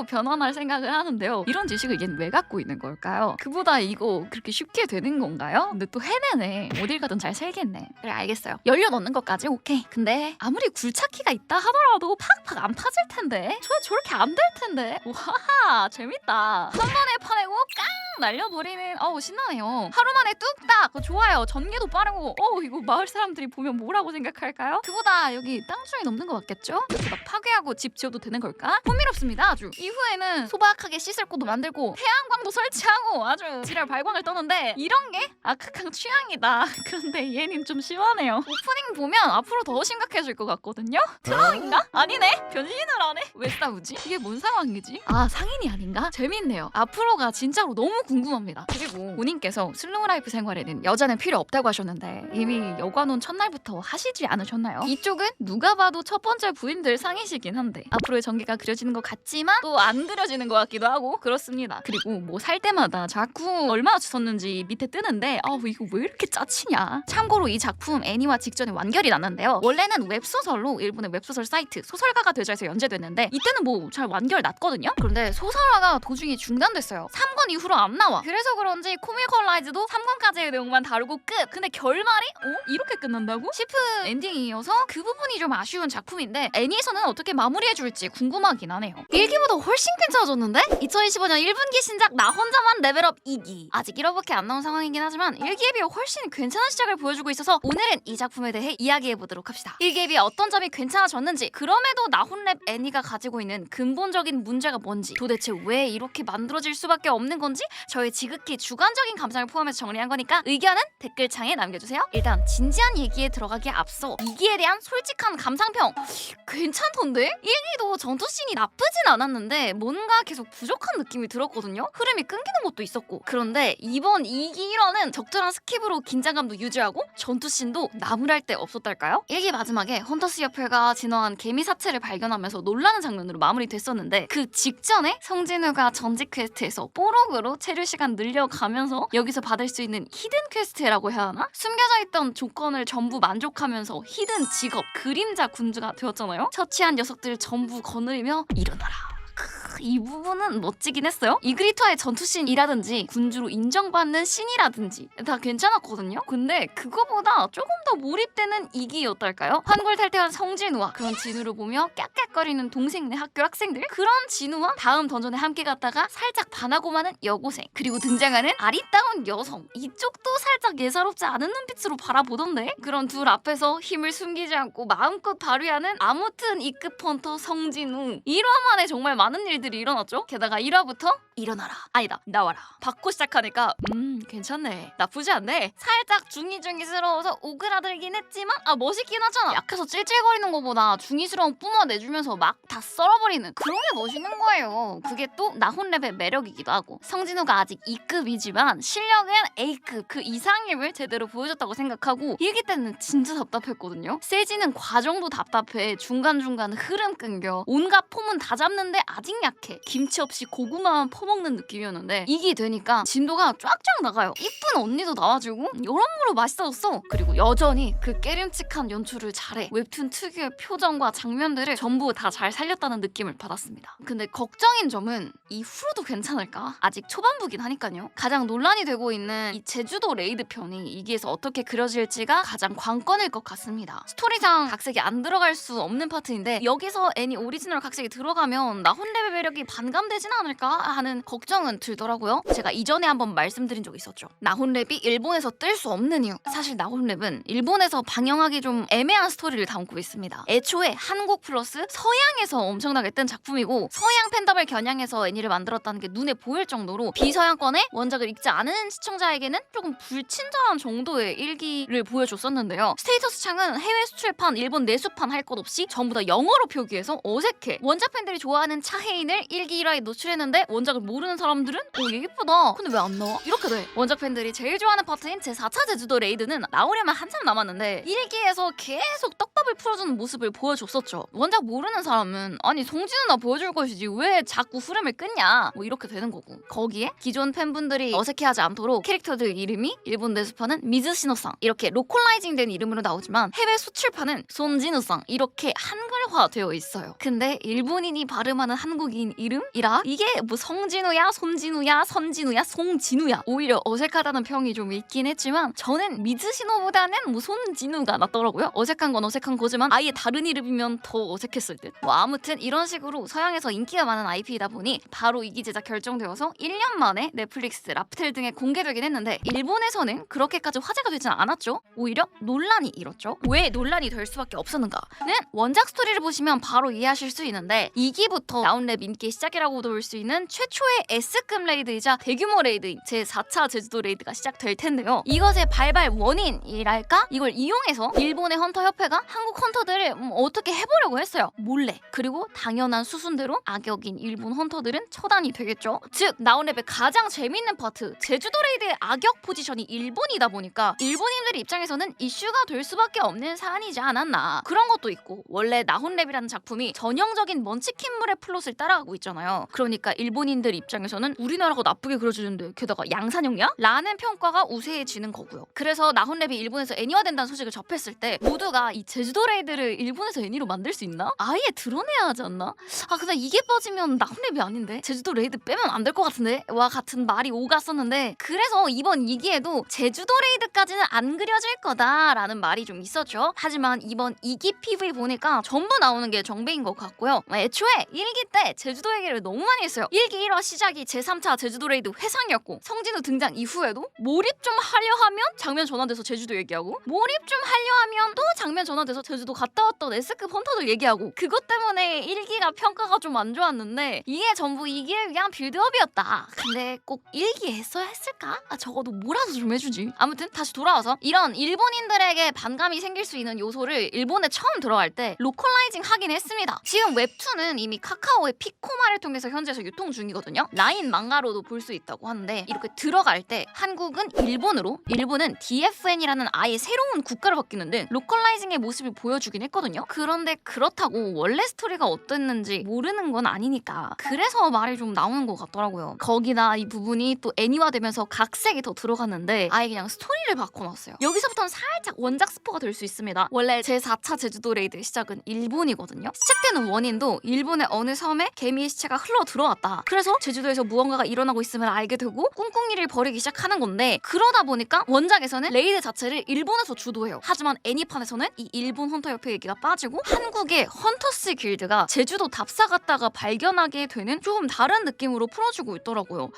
변환할 생각을 하는데요. 이런 지식을 얜 왜 갖고 있는 걸까요? 그보다 이거 그렇게 쉽게 되는 건가요? 근데 또 해내네. 어딜 가든 잘 살겠네. 그래 알겠어요. 연료 넣는 것까지 오케이. 근데 아무리 굴착기가 있다 하더라도 팍팍 안 파질 텐데. 저렇게 안 될 텐데. 와하 재밌다. 한 번에 파내고 깡 날려버리는 신나네요. 하루 만에 뚝딱 좋아요. 전개도 빠르고 이거 마을 사람들이 보면 뭐라고 생각할까요? 그보다 여기 땅 중에 넘는 거 맞겠죠? 이렇게 막 파괴하고 집 지어도 되는 걸까? 흥미롭습니다 아주. 이후에는 소박하게 씻을 곳도 만들고 태양광도 설치하고 아주 지랄 발광을 떠는데 이런 게 아카캉 취향이다. 그런데 얘는 좀 심하네요. 오프닝 보면 앞으로 더 심각해질 것 같거든요? 트롤인가? 아니네? 변신을 안 해? 왜 싸우지? 이게 뭔 상황이지? 상인이 아닌가? 재밌네요. 앞으로가 진짜로 너무 궁금합니다. 그리고 본인께서 슬로우 라이프 생활에는 여자는 필요 없다고 하셨는데 이미 여관 온 첫날부터 하시지 않으셨나요? 이쪽은 누가 봐도 첫 번째 부인들 상이시긴 한데 앞으로의 전개가 그려지는 것 같지만 또 안 그려지는 것 같기도 하고 그렇습니다. 그리고 뭐 살 때마다 자꾸 얼마나 주셨는지 밑에 뜨는데 이거 왜 이렇게 짜치냐. 참고로 이 작품 애니와 직전에 완결이 났는데요. 원래는 웹소설로 일본의 웹소설 사이트 소설가가 되자에서 연재됐는데 이때는 뭐 잘 완결 났거든요. 그런데 소설화가 도중에 중단됐어요. 3권 이후로 안 나와. 그래서 그래서 그런지 코미컬라이즈도 3권까지의 내용만 다루고 끝. 근데 결말이 이렇게 끝난다고? 싶은 엔딩이어서 그 부분이 좀 아쉬운 작품인데 애니에서는 어떻게 마무리해줄지 궁금하긴 하네요. 1기보다 훨씬 괜찮아졌는데? 2025년 1분기 신작 나 혼자만 레벨업 2기. 아직 1화밖에 안 나온 상황이긴 하지만 1기에 비해 훨씬 괜찮은 시작을 보여주고 있어서 오늘은 이 작품에 대해 이야기해보도록 합시다. 1기에 비해 어떤 점이 괜찮아졌는지, 그럼에도 나혼랩 애니가 가지고 있는 근본적인 문제가 뭔지, 도대체 왜 이렇게 만들어질 수밖에 없는 건지 저의 지극히 주관적인 감상을 포함해서 정리한 거니까 의견은 댓글창에 남겨주세요. 일단 진지한 얘기에 들어가기에 앞서 2기에 대한 솔직한 감상평. 괜찮던데? 1기도 전투씬이 나쁘진 않았는데 뭔가 계속 부족한 느낌이 들었거든요. 흐름이 끊기는 것도 있었고. 그런데 이번 2기 1화는 적절한 스킵으로 긴장감도 유지하고 전투씬도 나무랄 데 없었달까요? 1기 마지막에 헌터스 협회가 진화한 개미 사체를 발견하면서 놀라는 장면으로 마무리됐었는데 그 직전에 성진우가 전직 퀘스트에서 뽀록으로 체류 시간 늘려가면서 여기서 받을 수 있는 히든 퀘스트라고 해야 하나? 숨겨져 있던 조건을 전부 만족하면서 히든 직업 그림자 군주가 되었잖아요. 처치한 녀석들 전부 거느리며 일어나라. 이 부분은 멋지긴 했어요. 이그리터의 전투씬이라든지 군주로 인정받는 씬이라든지 다 괜찮았거든요. 근데 그거보다 조금 더 몰입되는 2기였달까요? 환골탈태한 성진우와 그런 진우를 보며 깍깍거리는 동생네 학교 학생들, 그런 진우와 다음 던전에 함께 갔다가 살짝 반하고 마는 여고생, 그리고 등장하는 아리따운 여성, 이쪽도 살짝 예사롭지 않은 눈빛으로 바라보던데 그런 둘 앞에서 힘을 숨기지 않고 마음껏 발휘하는 아무튼 E급 헌터 성진우. 1화만에 정말 많은 일들이 일어났죠. 게다가 1화부터 일어나라, 아니다 나와라 받고 시작하니까 괜찮네, 나쁘지 않네. 살짝 중이스러워서 오그라들긴 했지만 멋있긴 하잖아. 약해서 찔찔거리는 것보다 중이스러운 뿜어내주면서 막 다 썰어버리는 그런 게 멋있는 거예요. 그게 또 나혼랩의 매력이기도 하고, 성진우가 아직 2급이지만 실력은 A급 그 이상임을 제대로 보여줬다고 생각하고 1기 때는 진짜 답답했거든요. 세지는 과정도 답답해. 중간중간 흐름 끊겨. 온갖 폼은 다 잡는데 아직 약해. 김치 없이 고구마만 퍼먹는 느낌이었는데 2기 되니까 진도가 쫙쫙 나가요. 이쁜 언니도 나와주고 여러모로 맛있어졌어. 그리고 여전히 그 깨름칙한 연출을 잘해. 웹툰 특유의 표정과 장면들을 전부 다 잘 살렸다는 느낌을 받았습니다. 근데 걱정인 점은 이후로도 괜찮을까? 아직 초반부긴 하니까요. 가장 논란이 되고 있는 이 제주도 레이드 편이 2기에서 어떻게 그려질지가 가장 관건일 것 같습니다. 스토리상 각색이 안 들어갈 수 없는 파트인데 여기서 애니 오리지널 각색이 들어가면 나혼랩의 매력이 반감되진 않을까 하는 걱정은 들더라고요. 제가 이전에 한번 말씀드린 적이 있었죠. 나혼랩이 일본에서 뜰 수 없는 이유. 사실 나혼랩은 일본에서 방영하기 좀 애매한 스토리를 담고 있습니다. 애초에 한국 플러스 서양에서 엄청나게 뜬 작품이고 서양 팬덤을 겨냥해서 애니를 만들었다는 게 눈에 보일 정도로 비서양권의 원작을 읽지 않은 시청자에게는 조금 불친절한 정도의 일기를 보여줬었는데요. 스테이터스 창은 해외 수출판, 일본 내수판 할 것 없이 전부 다 영어로 표기해서 어색해. 원작 팬들이 좋아하는 차혜인을 1기 1화에 노출했는데 원작을 모르는 사람들은 얘 예쁘다, 근데 왜 안 나와? 이렇게 돼. 원작 팬들이 제일 좋아하는 파트인 제4차 제주도 레이드는 나오려면 한참 남았는데 1기에서 계속 떡밥을 풀어주는 모습을 보여줬었죠. 원작 모르는 사람은 아니 성진우나 보여줄 것이지 왜 자꾸 흐름을 끊냐, 이렇게 되는 거고. 거기에 기존 팬분들이 어색해하지 않도록 캐릭터들 이름이 일본 내수판은 미즈시노상 이렇게 로컬라이징된 이름으로 나오지만 해외 수출판은 손진우상 이렇게 한글화되어 있어요. 근데 일본인이 발음하는 한국인 이름이라 이게 뭐 성진우야, 손진우야, 선진우야, 송진우야 오히려 어색하다는 평이 좀 있긴 했지만 저는 미즈시노보다는 뭐 손진우가 낫더라고요. 어색한 건 어색한 거지만 아예 다른 이름이면 더 어색했을 듯. 아무튼 이런 식으로 서양에서 인기가 많은 IP이다 보니 바로 2기 제작 결정되어서 1년 만에 넷플릭스, 라프텔 등에 공개되긴 했는데 일본에서는 그렇게까지 화제가 되진 않았죠. 오히려 논란이 일었죠. 왜 논란이 될 수밖에 없었는가는 원작 스토리를 보시면 바로 이해하실 수 있는데 2기부터 나혼랩 인기 시작이라고도 볼 수 있는 최초의 S급 레이드이자 대규모 레이드인 제4차 제주도 레이드가 시작될 텐데요. 이것의 발발 원인이랄까? 이걸 이용해서 일본의 헌터 협회가 한국 헌터들을 어떻게 해보려고 했어요. 몰래. 그리고 당연한 수순대로 악역인 일본 헌터들은 처단이 되겠죠. 즉 나혼랩의 가장 재밌는 파트 제주도 레이드의 악역 포지션이 일본이다 보니까 일본인들 입장에서는 이슈가 될 수밖에 없는 사안이지 않았나. 그런 것도 있고 원래 나혼랩이라는 작품이 전형적인 먼치킨물의 플롯을 따라 살아가고 있잖아요. 그러니까 일본인들 입장에서는 우리나라가 나쁘게 그려주는데 게다가 양산형이야? 라는 평가가 우세해지는 거고요. 그래서 나훈랩이 일본에서 애니화된다는 소식을 접했을 때 모두가 이 제주도 레이드를 일본에서 애니로 만들 수 있나? 아예 드러내야 하지 않나? 아 근데 이게 빠지면 나훈랩이 아닌데 제주도 레이드 빼면 안 될 것 같은데? 와 같은 말이 오갔었는데 그래서 이번 2기에도 제주도 레이드까지는 안 그려질 거다라는 말이 좀 있었죠. 하지만 이번 2기 PV 보니까 전부 나오는 게 정배인 것 같고요. 애초에 1기 때 제주도 얘기를 너무 많이 했어요. 1기 1화 시작이 제3차 제주도 레이드 회상이었고 성진우 등장 이후에도 몰입 좀 하려 하면 장면 전환돼서 제주도 얘기하고 몰입 좀 하려 하면 또 장면 전환돼서 제주도 갔다 왔던 S급 헌터들 얘기하고 그것 때문에 1기가 평가가 좀 안 좋았는데 이게 전부 2기를 위한 빌드업이었다. 근데 꼭 1기 했어야 했을까? 적어도 몰아서 좀 해주지. 아무튼 다시 돌아와서 이런 일본인들에게 반감이 생길 수 있는 요소를 일본에 처음 들어갈 때 로컬라이징 하긴 했습니다. 지금 웹툰은 이미 카카오의 피코마를 통해서 현재에서 유통 중이거든요. 라인 망가로도 볼 수 있다고 하는데 이렇게 들어갈 때 한국은 일본으로 일본은 DFN이라는 아예 새로운 국가로 바뀌는데 로컬라이징의 모습을 보여주긴 했거든요. 그런데 그렇다고 원래 스토리가 어땠는지 모르는 건 아니니까 그래서 말이 좀 나오는 것 같더라고요. 거기다 이 부분이 또 애니화되면서 각색이 더 들어갔는데 아예 그냥 스토리를 바꿔놨어요. 여기서부터는 살짝 원작 스포가 될 수 있습니다. 원래 제4차 제주도 레이드 시작은 일본이거든요. 시작되는 원인도 일본의 어느 섬에 개미의 시체가 흘러 들어왔다. 그래서 제주도에서 무언가가 일어나고 있음을 알게 되고 꿍꿍이를 벌이기 시작하는 건데 그러다 보니까 원작에서는 레이드 자체를 일본에서 주도해요. 하지만 애니판에서는 이 일본 헌터 협회 얘기가 빠지고 한국의 헌터스 길드가 제주도 답사 갔다가 발견하게 되는 좀 다른 느낌으로 풀어주고 있더라고요.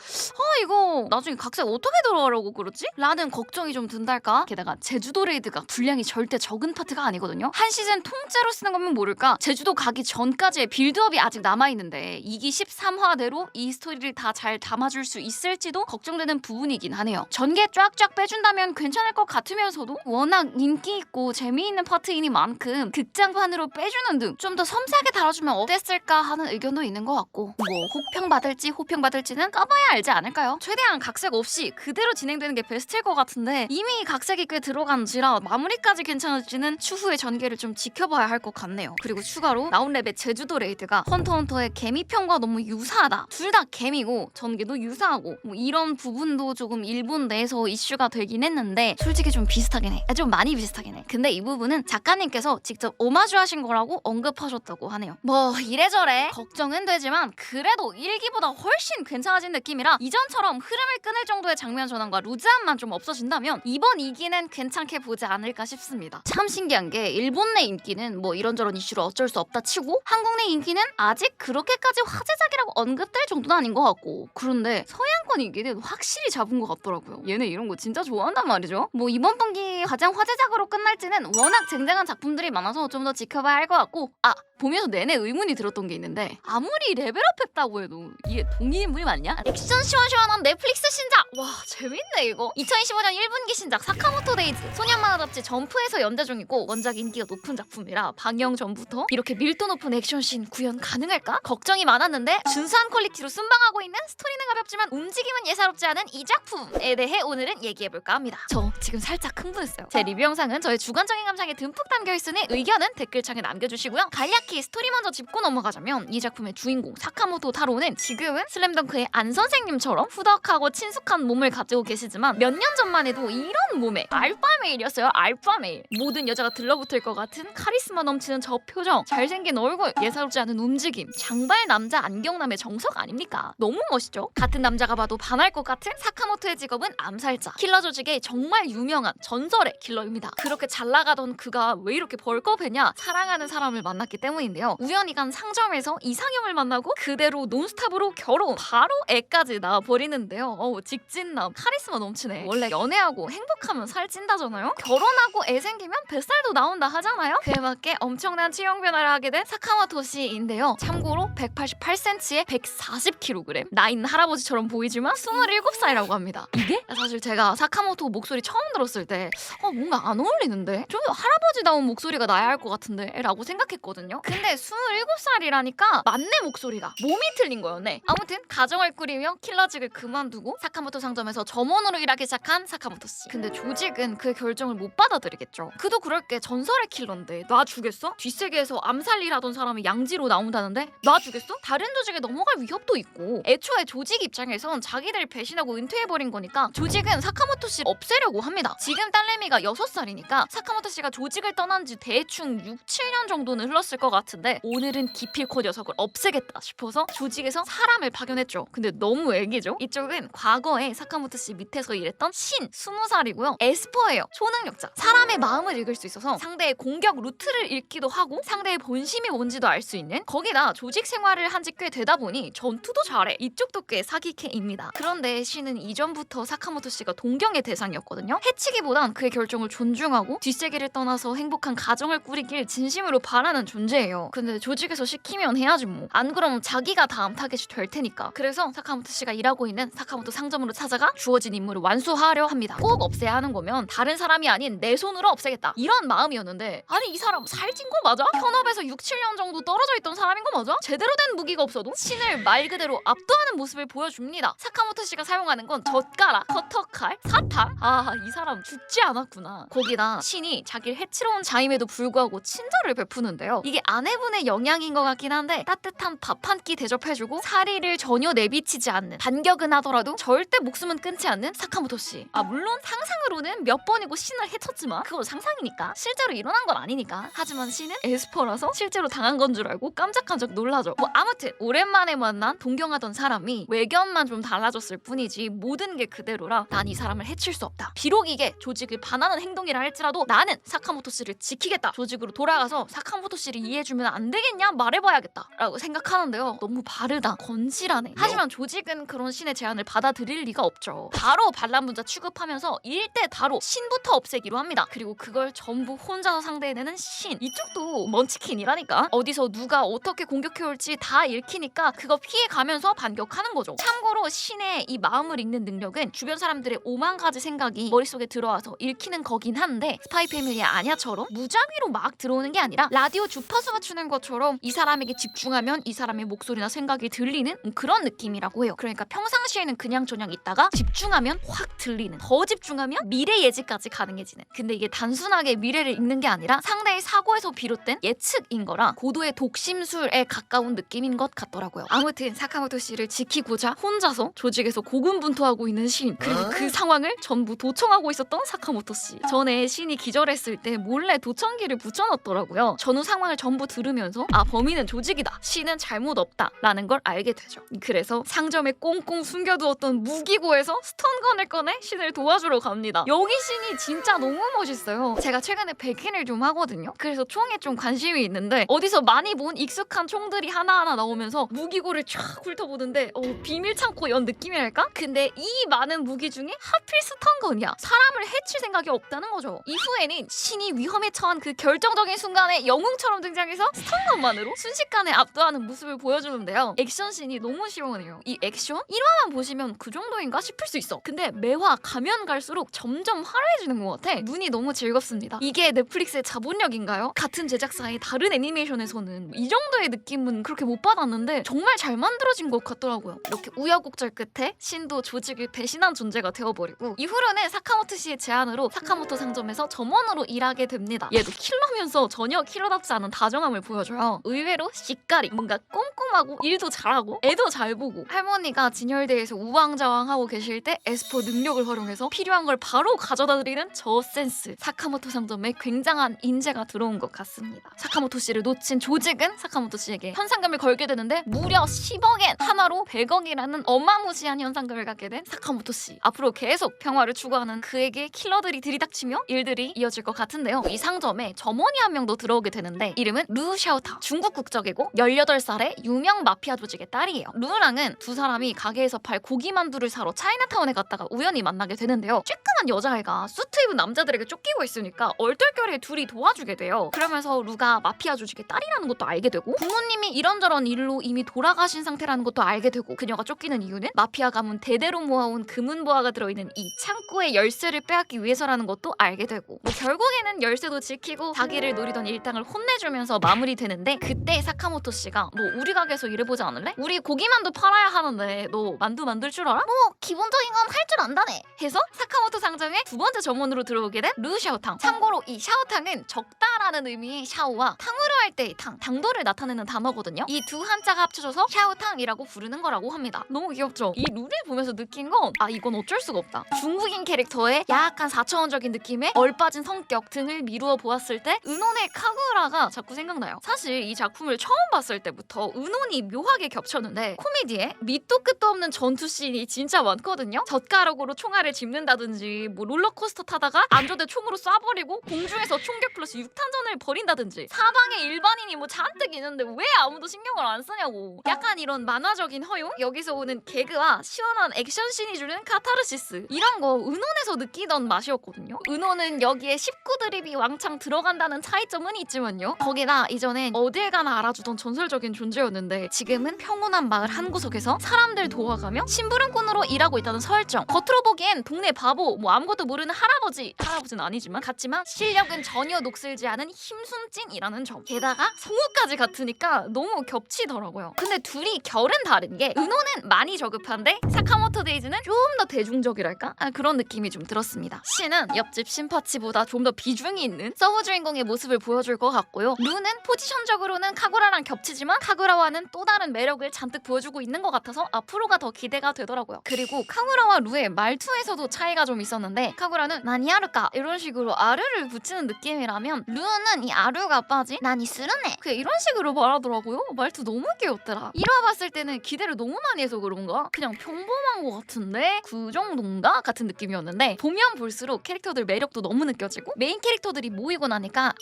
이거 나중에 각색 어떻게 들어가려고 그러지? 라는 걱정이 좀 든달까? 게다가 제주도 레이드가 분량이 절대 적은 파트가 아니거든요. 한 시즌 통째로 쓰는 거면 모를까? 제주도 가기 전까지의 빌드업이 아직 남아있는데 2기 13화대로 이 스토리를 다 잘 담아줄 수 있을지도 걱정되는 부분이긴 하네요. 전개 쫙쫙 빼준다면 괜찮을 것 같으면서도 워낙 인기 있고 재미있는 파트이니만큼 극장판으로 빼주는 등 좀 더 섬세하게 다뤄주면 어땠을까 하는 의견도 있는 것 같고 뭐 혹평받을지 호평받을지는 까봐야 알지 않을까요? 최대한 각색 없이 그대로 진행되는 게 베스트일 것 같은데 이미 각색이 꽤 들어간지라 마무리까지 괜찮을지는 추후의 전개를 좀 지켜봐야 할 것 같네요. 그리고 추가로 나훈랩의 제주도 레이드가 헌터헌터의 개미편과 너무 유사하다. 둘 다 개미고 전개도 유사하고 뭐 이런 부분도 조금 일본 내에서 이슈가 되긴 했는데 솔직히 좀 비슷하긴 해. 좀 많이 비슷하긴 해. 근데 이 부분은 작가님께서 직접 오마주 하신 거라고 언급하셨다고 하네요. 뭐 이래저래 걱정은 되지만 그래도 1기보다 훨씬 괜찮아진 느낌이라 이전처럼 흐름을 끊을 정도의 장면 전환과 루즈함만 좀 없어진다면 이번 2기는 괜찮게 보지 않을까 싶습니다. 참 신기한 게 일본 내 인기는 뭐 이런저런 이슈로 어쩔 수 없다 치고 한국 내 인기는 아직 그렇게까지 화제작이라고 언급될 정도는 아닌 것 같고 그런데 서양권 인기는 확실히 잡은 것 같더라고요. 얘네 이런 거 진짜 좋아한단 말이죠. 뭐 이번 분기 가장 화제작으로 끝날지는 워낙 쟁쟁한 작품들이 많아서 좀 더 지켜봐야 할 것 같고 보면서 내내 의문이 들었던 게 있는데 아무리 레벨업했다고 해도 이게 동일인물이 맞냐? 액션 시원시원한 넷플릭스 신작! 와 재밌네 이거. 2025년 1분기 신작 사카모토 데이즈 소년 만화 잡지 점프에서 연재 중이고 원작 인기가 높은 작품이라 방영 전부터 이렇게 밀도 높은 액션씬 구현 가능할까? 걱정이 많았는데 준수한 퀄리티로 순방하고 있는 스토리는 가볍지만 움직임은 예사롭지 않은 이 작품에 대해 오늘은 얘기해볼까 합니다. 저 지금 살짝 흥분했어요. 제 리뷰 영상은 저의 주관적인 감상이 듬뿍 담겨있으니 의견은 댓글창에 남겨주시고요. 간략히 스토리 먼저 짚고 넘어가자면 이 작품의 주인공 사카모토 타로는 지금은 슬램덩크의 안 선생님처럼 후덕하고 친숙한 몸을 가지고 계시지만 몇 년 전만 해도 이런 몸에 알파메일이었어요. 알파메일. 모든 여자가 들러붙을 것 같은 카리스마 넘치는 저 표정, 잘생긴 얼굴, 예사롭지 않은 움직임, 장발 남자 안경남의 정석 아닙니까? 너무 멋있죠? 같은 남자가 봐도 반할 것 같은 사카모토의 직업은 암살자, 킬러 조직의 정말 유명한 전설의 킬러입니다. 그렇게 잘 나가던 그가 왜 이렇게 벌겁했냐? 사랑하는 사람을 만났기 때문인데요. 우연히 간 상점에서 이상형을 만나고 그대로 논스탑으로 결혼, 바로 애까지 낳아버리는데요. 직진남, 카리스마 넘치네. 원래 연애하고 행복하면 살찐다잖아요. 결혼하고 애 생기면 뱃살도 나온다 하잖아요. 그에 맞게 엄청난 체형 변화를 하게 된 사카모토 씨인데요. 참고로 188cm에 140kg, 나이 있는 할아버지처럼 보이지만 27살이라고 합니다. 이게 사실 제가 사카모토 목소리 처음 들었을 때 뭔가 안 어울리는데? 좀 할아버지다운 목소리가 나야 할 것 같은데? 라고 생각했거든요. 근데 27살이라니까 맞네 목소리가. 몸이 틀린 거였네. 아무튼 가정을 꾸리며 킬러직을 그만두고 사카모토 상점에서 점원으로 일하기 시작한 사카모토 씨. 근데 조직은 그 결정을 못 받아들이겠죠. 그도 그럴 게 전설의 킬러인데 놔주겠어? 뒷세계에서 암살일 하던 사람이 양지로 나온다는데 놔줄 주겠어? 다른 조직에 넘어갈 위협도 있고 애초에 조직 입장에선 자기들 배신하고 은퇴해버린 거니까 조직은 사카모토 씨를 없애려고 합니다. 지금 딸내미가 6살이니까 사카모토 씨가 조직을 떠난 지 대충 6, 7년 정도는 흘렀을 것 같은데 오늘은 기필코 녀석을 없애겠다 싶어서 조직에서 사람을 파견했죠. 근데 너무 애기죠? 이쪽은 과거에 사카모토 씨 밑에서 일했던 신 20살이고요. 에스퍼예요. 초능력자. 사람의 마음을 읽을 수 있어서 상대의 공격 루트를 읽기도 하고 상대의 본심이 뭔지도 알 수 있는, 거기다 조직 생활을 한 지 꽤 되다 보니 전투도 잘해. 이쪽도 꽤 사기캐입니다. 그런데 신은 이전부터 사카모토 씨가 동경의 대상이었거든요. 해치기보단 그의 결정을 존중하고 뒷세계를 떠나서 행복한 가정을 꾸리길 진심으로 바라는 존재예요. 근데 조직에서 시키면 해야지 뭐. 안 그러면 자기가 다음 타겟이 될 테니까. 그래서 사카모토 씨가 일하고 있는 사카모토 상점으로 찾아가 주어진 임무를 완수하려 합니다. 꼭 없애야 하는 거면 다른 사람이 아닌 내 손으로 없애겠다, 이런 마음이었는데, 아니 이 사람 살찐 거 맞아? 현업에서 6, 7년 정도 떨어져 있던 사람인 거 맞아? 제대로 된 무기가 없어도 신을 말 그대로 압도하는 모습을 보여줍니다. 사카모토 씨가 사용하는 건 젓가락, 커터칼, 사탕. 아, 이 사람 죽지 않았구나. 거기다 신이 자기를 해치러 온 자임에도 불구하고 친절을 베푸는데요. 이게 아내분의 영향인 것 같긴 한데 따뜻한 밥 한 끼 대접해주고 사리를 전혀 내비치지 않는, 반격은 하더라도 절대 목숨은 끊지 않는 사카모토 씨. 아, 물론 상상으로는 몇 번이고 신을 해쳤지만 그건 상상이니까 실제로 일어난 건 아니니까. 하지만 신은 에스퍼라서 실제로 당한 건 줄 알고 깜짝깜짝 놀라죠. 뭐 아무튼 오랜만에 만난 동경하던 사람이 외견만 좀 달라졌을 뿐이지 모든 게 그대로라 난 이 사람을 해칠 수 없다. 비록 이게 조직을 반하는 행동이라 할지라도 나는 사카모토 씨를 지키겠다. 조직으로 돌아가서 사카모토 씨를 이해해주면 안 되겠냐 말해봐야겠다 라고 생각하는데요. 너무 바르다, 건실하네. 하지만 조직은 그런 신의 제안을 받아들일 리가 없죠. 바로 반란분자 취급하면서 일대다로 신부터 없애기로 합니다. 그리고 그걸 전부 혼자서 상대해내는 신. 이쪽도 먼치킨이라니까. 어디서 누가 어떻게 공격해올지 다 읽히니까 그거 피해가면서 반격하는 거죠. 참고로 신의 이 마음을 읽는 능력은 주변 사람들의 오만 가지 생각이 머릿속에 들어와서 읽히는 거긴 한데 스파이 패밀리의 아냐처럼 무작위로 막 들어오는 게 아니라 라디오 주파수 맞추는 것처럼 이 사람에게 집중하면 이 사람의 목소리나 생각이 들리는 그런 느낌이라고 해요. 그러니까 평상시에는 그냥저냥 있다가 집중하면 확 들리는, 더 집중하면 미래 예지까지 가능해지는. 근데 이게 단순하게 미래를 읽는 게 아니라 상대의 사고에서 비롯된 예측인 거라 고도의 독심술에 가까운 느낌인 것 같더라고요. 아무튼 사카모토 씨를 지키고자 혼자서 조직에서 고군분투하고 있는 신, 그리고 그 상황을 전부 도청하고 있었던 사카모토 씨. 전에 신이 기절했을 때 몰래 도청기를 붙여놨더라고요. 전후 상황을 전부 들으면서 아, 범인은 조직이다, 신은 잘못 없다 라는 걸 알게 되죠. 그래서 상점에 꽁꽁 숨겨두었던 무기고에서 스턴건을 꺼내 신을 도와주러 갑니다. 여기 신이 진짜 너무 멋있어요. 제가 최근에 백인을 좀 하거든요. 그래서 총에 좀 관심이 있는데 어디서 많이 본 익숙한 총들이 하나하나 나오면서 무기고를 쫙 훑어보는데 비밀 창고 연 느낌이랄까? 근데 이 많은 무기 중에 하필 스턴건이야. 사람을 해칠 생각이 없다는 거죠. 이후에는 신이 위험에 처한 그 결정적인 순간에 영웅처럼 등장해서 스턴건만으로 순식간에 압도하는 모습을 보여주는데요. 액션씬이 너무 시원해요. 이 액션 1화만 보시면 그 정도인가 싶을 수 있어. 근데 매화 가면 갈수록 점점 화려해지는 것 같아. 눈이 너무 즐겁습니다. 이게 넷플릭스의 자본력인가요? 같은 제작사의 다른 애니메이션에서는 이 정도의 느낌은 그렇게 못 받았는데 정말 잘 만들어진 것 같더라고요. 이렇게 우여곡절 끝에 신도 조직을 배신한 존재가 되어버리고 이후로는 사카모토 씨의 제안으로 사카모토 상점에서 점원으로 일하게 됩니다. 얘도 킬러면서 전혀 킬러답지 않은 다정함을 보여줘요. 의외로 씨까리, 뭔가 꼼꼼하고 일도 잘하고 애도 잘 보고. 할머니가 진열대에서 우왕좌왕하고 계실 때 에스퍼 능력을 활용해서 필요한 걸 바로 가져다 드리는 저 센스. 사카모토 상점에 굉장한 인재가 들어온 것 같습니다. 사카모토 씨를 놓친 조직은 사카모토 씨에게 현상금을 걸게 되는데 무려 10억엔, 하나로 100억이라는 어마무시한 현상금을 갖게 된 사카모토 씨. 앞으로 계속 평화를 추구하는 그에게 킬러들이 들이닥치며 일들이 이어질 것 같은데요. 이 상점에 점원이 한 명 더 들어오게 되는데 이름은 루 샤오타. 중국 국적이고 18살의 유명 마피아 조직의 딸이에요. 루랑은 두 사람이 가게에서 팔 고기만두를 사러 차이나타운에 갔다가 우연히 만나게 되는데요. 쬐끄만 여자애가 수트 입은 남자들에게 쫓기고 있으니까 얼떨결에 둘이 도와주게 돼요. 그러면서 루가 마피아 조직의 딸이라는 것도 알게 되고 부모님이 이런저런 일로 이미 돌아가신 상태라는 것도 알게 되고 그녀가 쫓기는 이유는 마피아 가문 대대로 모아온 금은보화가 들어있는 이 창고의 열쇠를 빼앗기 위해서라는 것도 알게 되고 뭐 결국에는 열쇠도 지키고 자기를 노리던 일당을 혼내주면서 마무리되는데 그때 사카모토 씨가 너 우리 가게에서 일해보지 않을래? 우리 고기만두 팔아야 하는데 너 만두 만들 줄 알아? 뭐 기본적인 건 할 줄 안다네 해서 사카모토 상점에 두 번째 점원으로 들어오게 된 루 샤오탕. 참고로 이 샤오탕은 적다라는 의미의 샤오와 탕후루 할 때의 탕, 당도를 나타내는 단어거든요. 이 두 한자가 합쳐져서 샤오탕이라고 부르는 거라고 합니다. 너무 귀엽죠? 이 룰을 보면서 느낀 건 이건 어쩔 수가 없다. 중국인 캐릭터의 약간 4차원적인 느낌의 얼빠진 성격 등을 미루어 보았을 때 은혼의 카구라가 자꾸 생각나요. 사실 이 작품을 처음 봤을 때부터 은혼이 묘하게 겹쳤는데 코미디에 밑도 끝도 없는 전투 씬이 진짜 많거든요. 젓가락으로 총알을 집는다든지 뭐 롤러코스터 타다가 안전대 총으로 쏴버리고 공중에서 총격 플러스 육탄전을 벌인다든지 사방에 일반인이 뭐 잔뜩 있는데 왜 아무도 신경을 안 쓰냐고. 약간 이런 만화적인 허용? 여기서 오는 개그와 시원한 액션씬이 주는 카타르시스, 이런 거 은혼에서 느끼던 맛이었거든요. 은혼은 여기에 19 드립이 왕창 들어간다는 차이점은 있지만요. 거기다 이전엔 어딜 가나 알아주던 전설적인 존재였는데 지금은 평온한 마을 한 구석에서 사람들 도와가며 심부름꾼으로 일하고 있다는 설정. 겉으로 보기엔 동네 바보, 뭐 아무것도 모르는 할아버지는 아니지만 같지만 실력은 전혀 녹슬지 않은 힘순찐이라는 점. 게다가 성우까지 같으니까 너무 겹치더라고요. 근데 둘이 결은 다른 게 은호는 많이 저급한데 사카모토 데이즈는 좀 더 대중적이랄까? 그런 느낌이 좀 들었습니다. 신은 옆집 신파치보다 좀 더 비중이 있는 서브 주인공의 모습을 보여줄 것 같고요. 루는 포지션적으로는 카구라랑 겹치지만 카구라와는 또 다른 매력을 잔뜩 보여주고 있는 것 같아서 앞으로가 더 기대가 되더라고요. 그리고 카구라와 루의 말투에서도 차이가 좀 있었는데 카구라는 나니 아르까 이런 식으로 아르를 붙이는 느낌이라면 루는 이 아르가 빠지 나니 스르네 그냥 이런 식으로 말하더라고요. 말투 너무 귀엽더라. 1화 봤을 때는 기대를 너무 많이 해서 그런가 그냥 평범한 것 같은데 그 정도인가? 같은 느낌이었는데 보면 볼수록 캐릭터들 매력도 너무 느껴지고 메인 캐릭터들이 모이고 나니까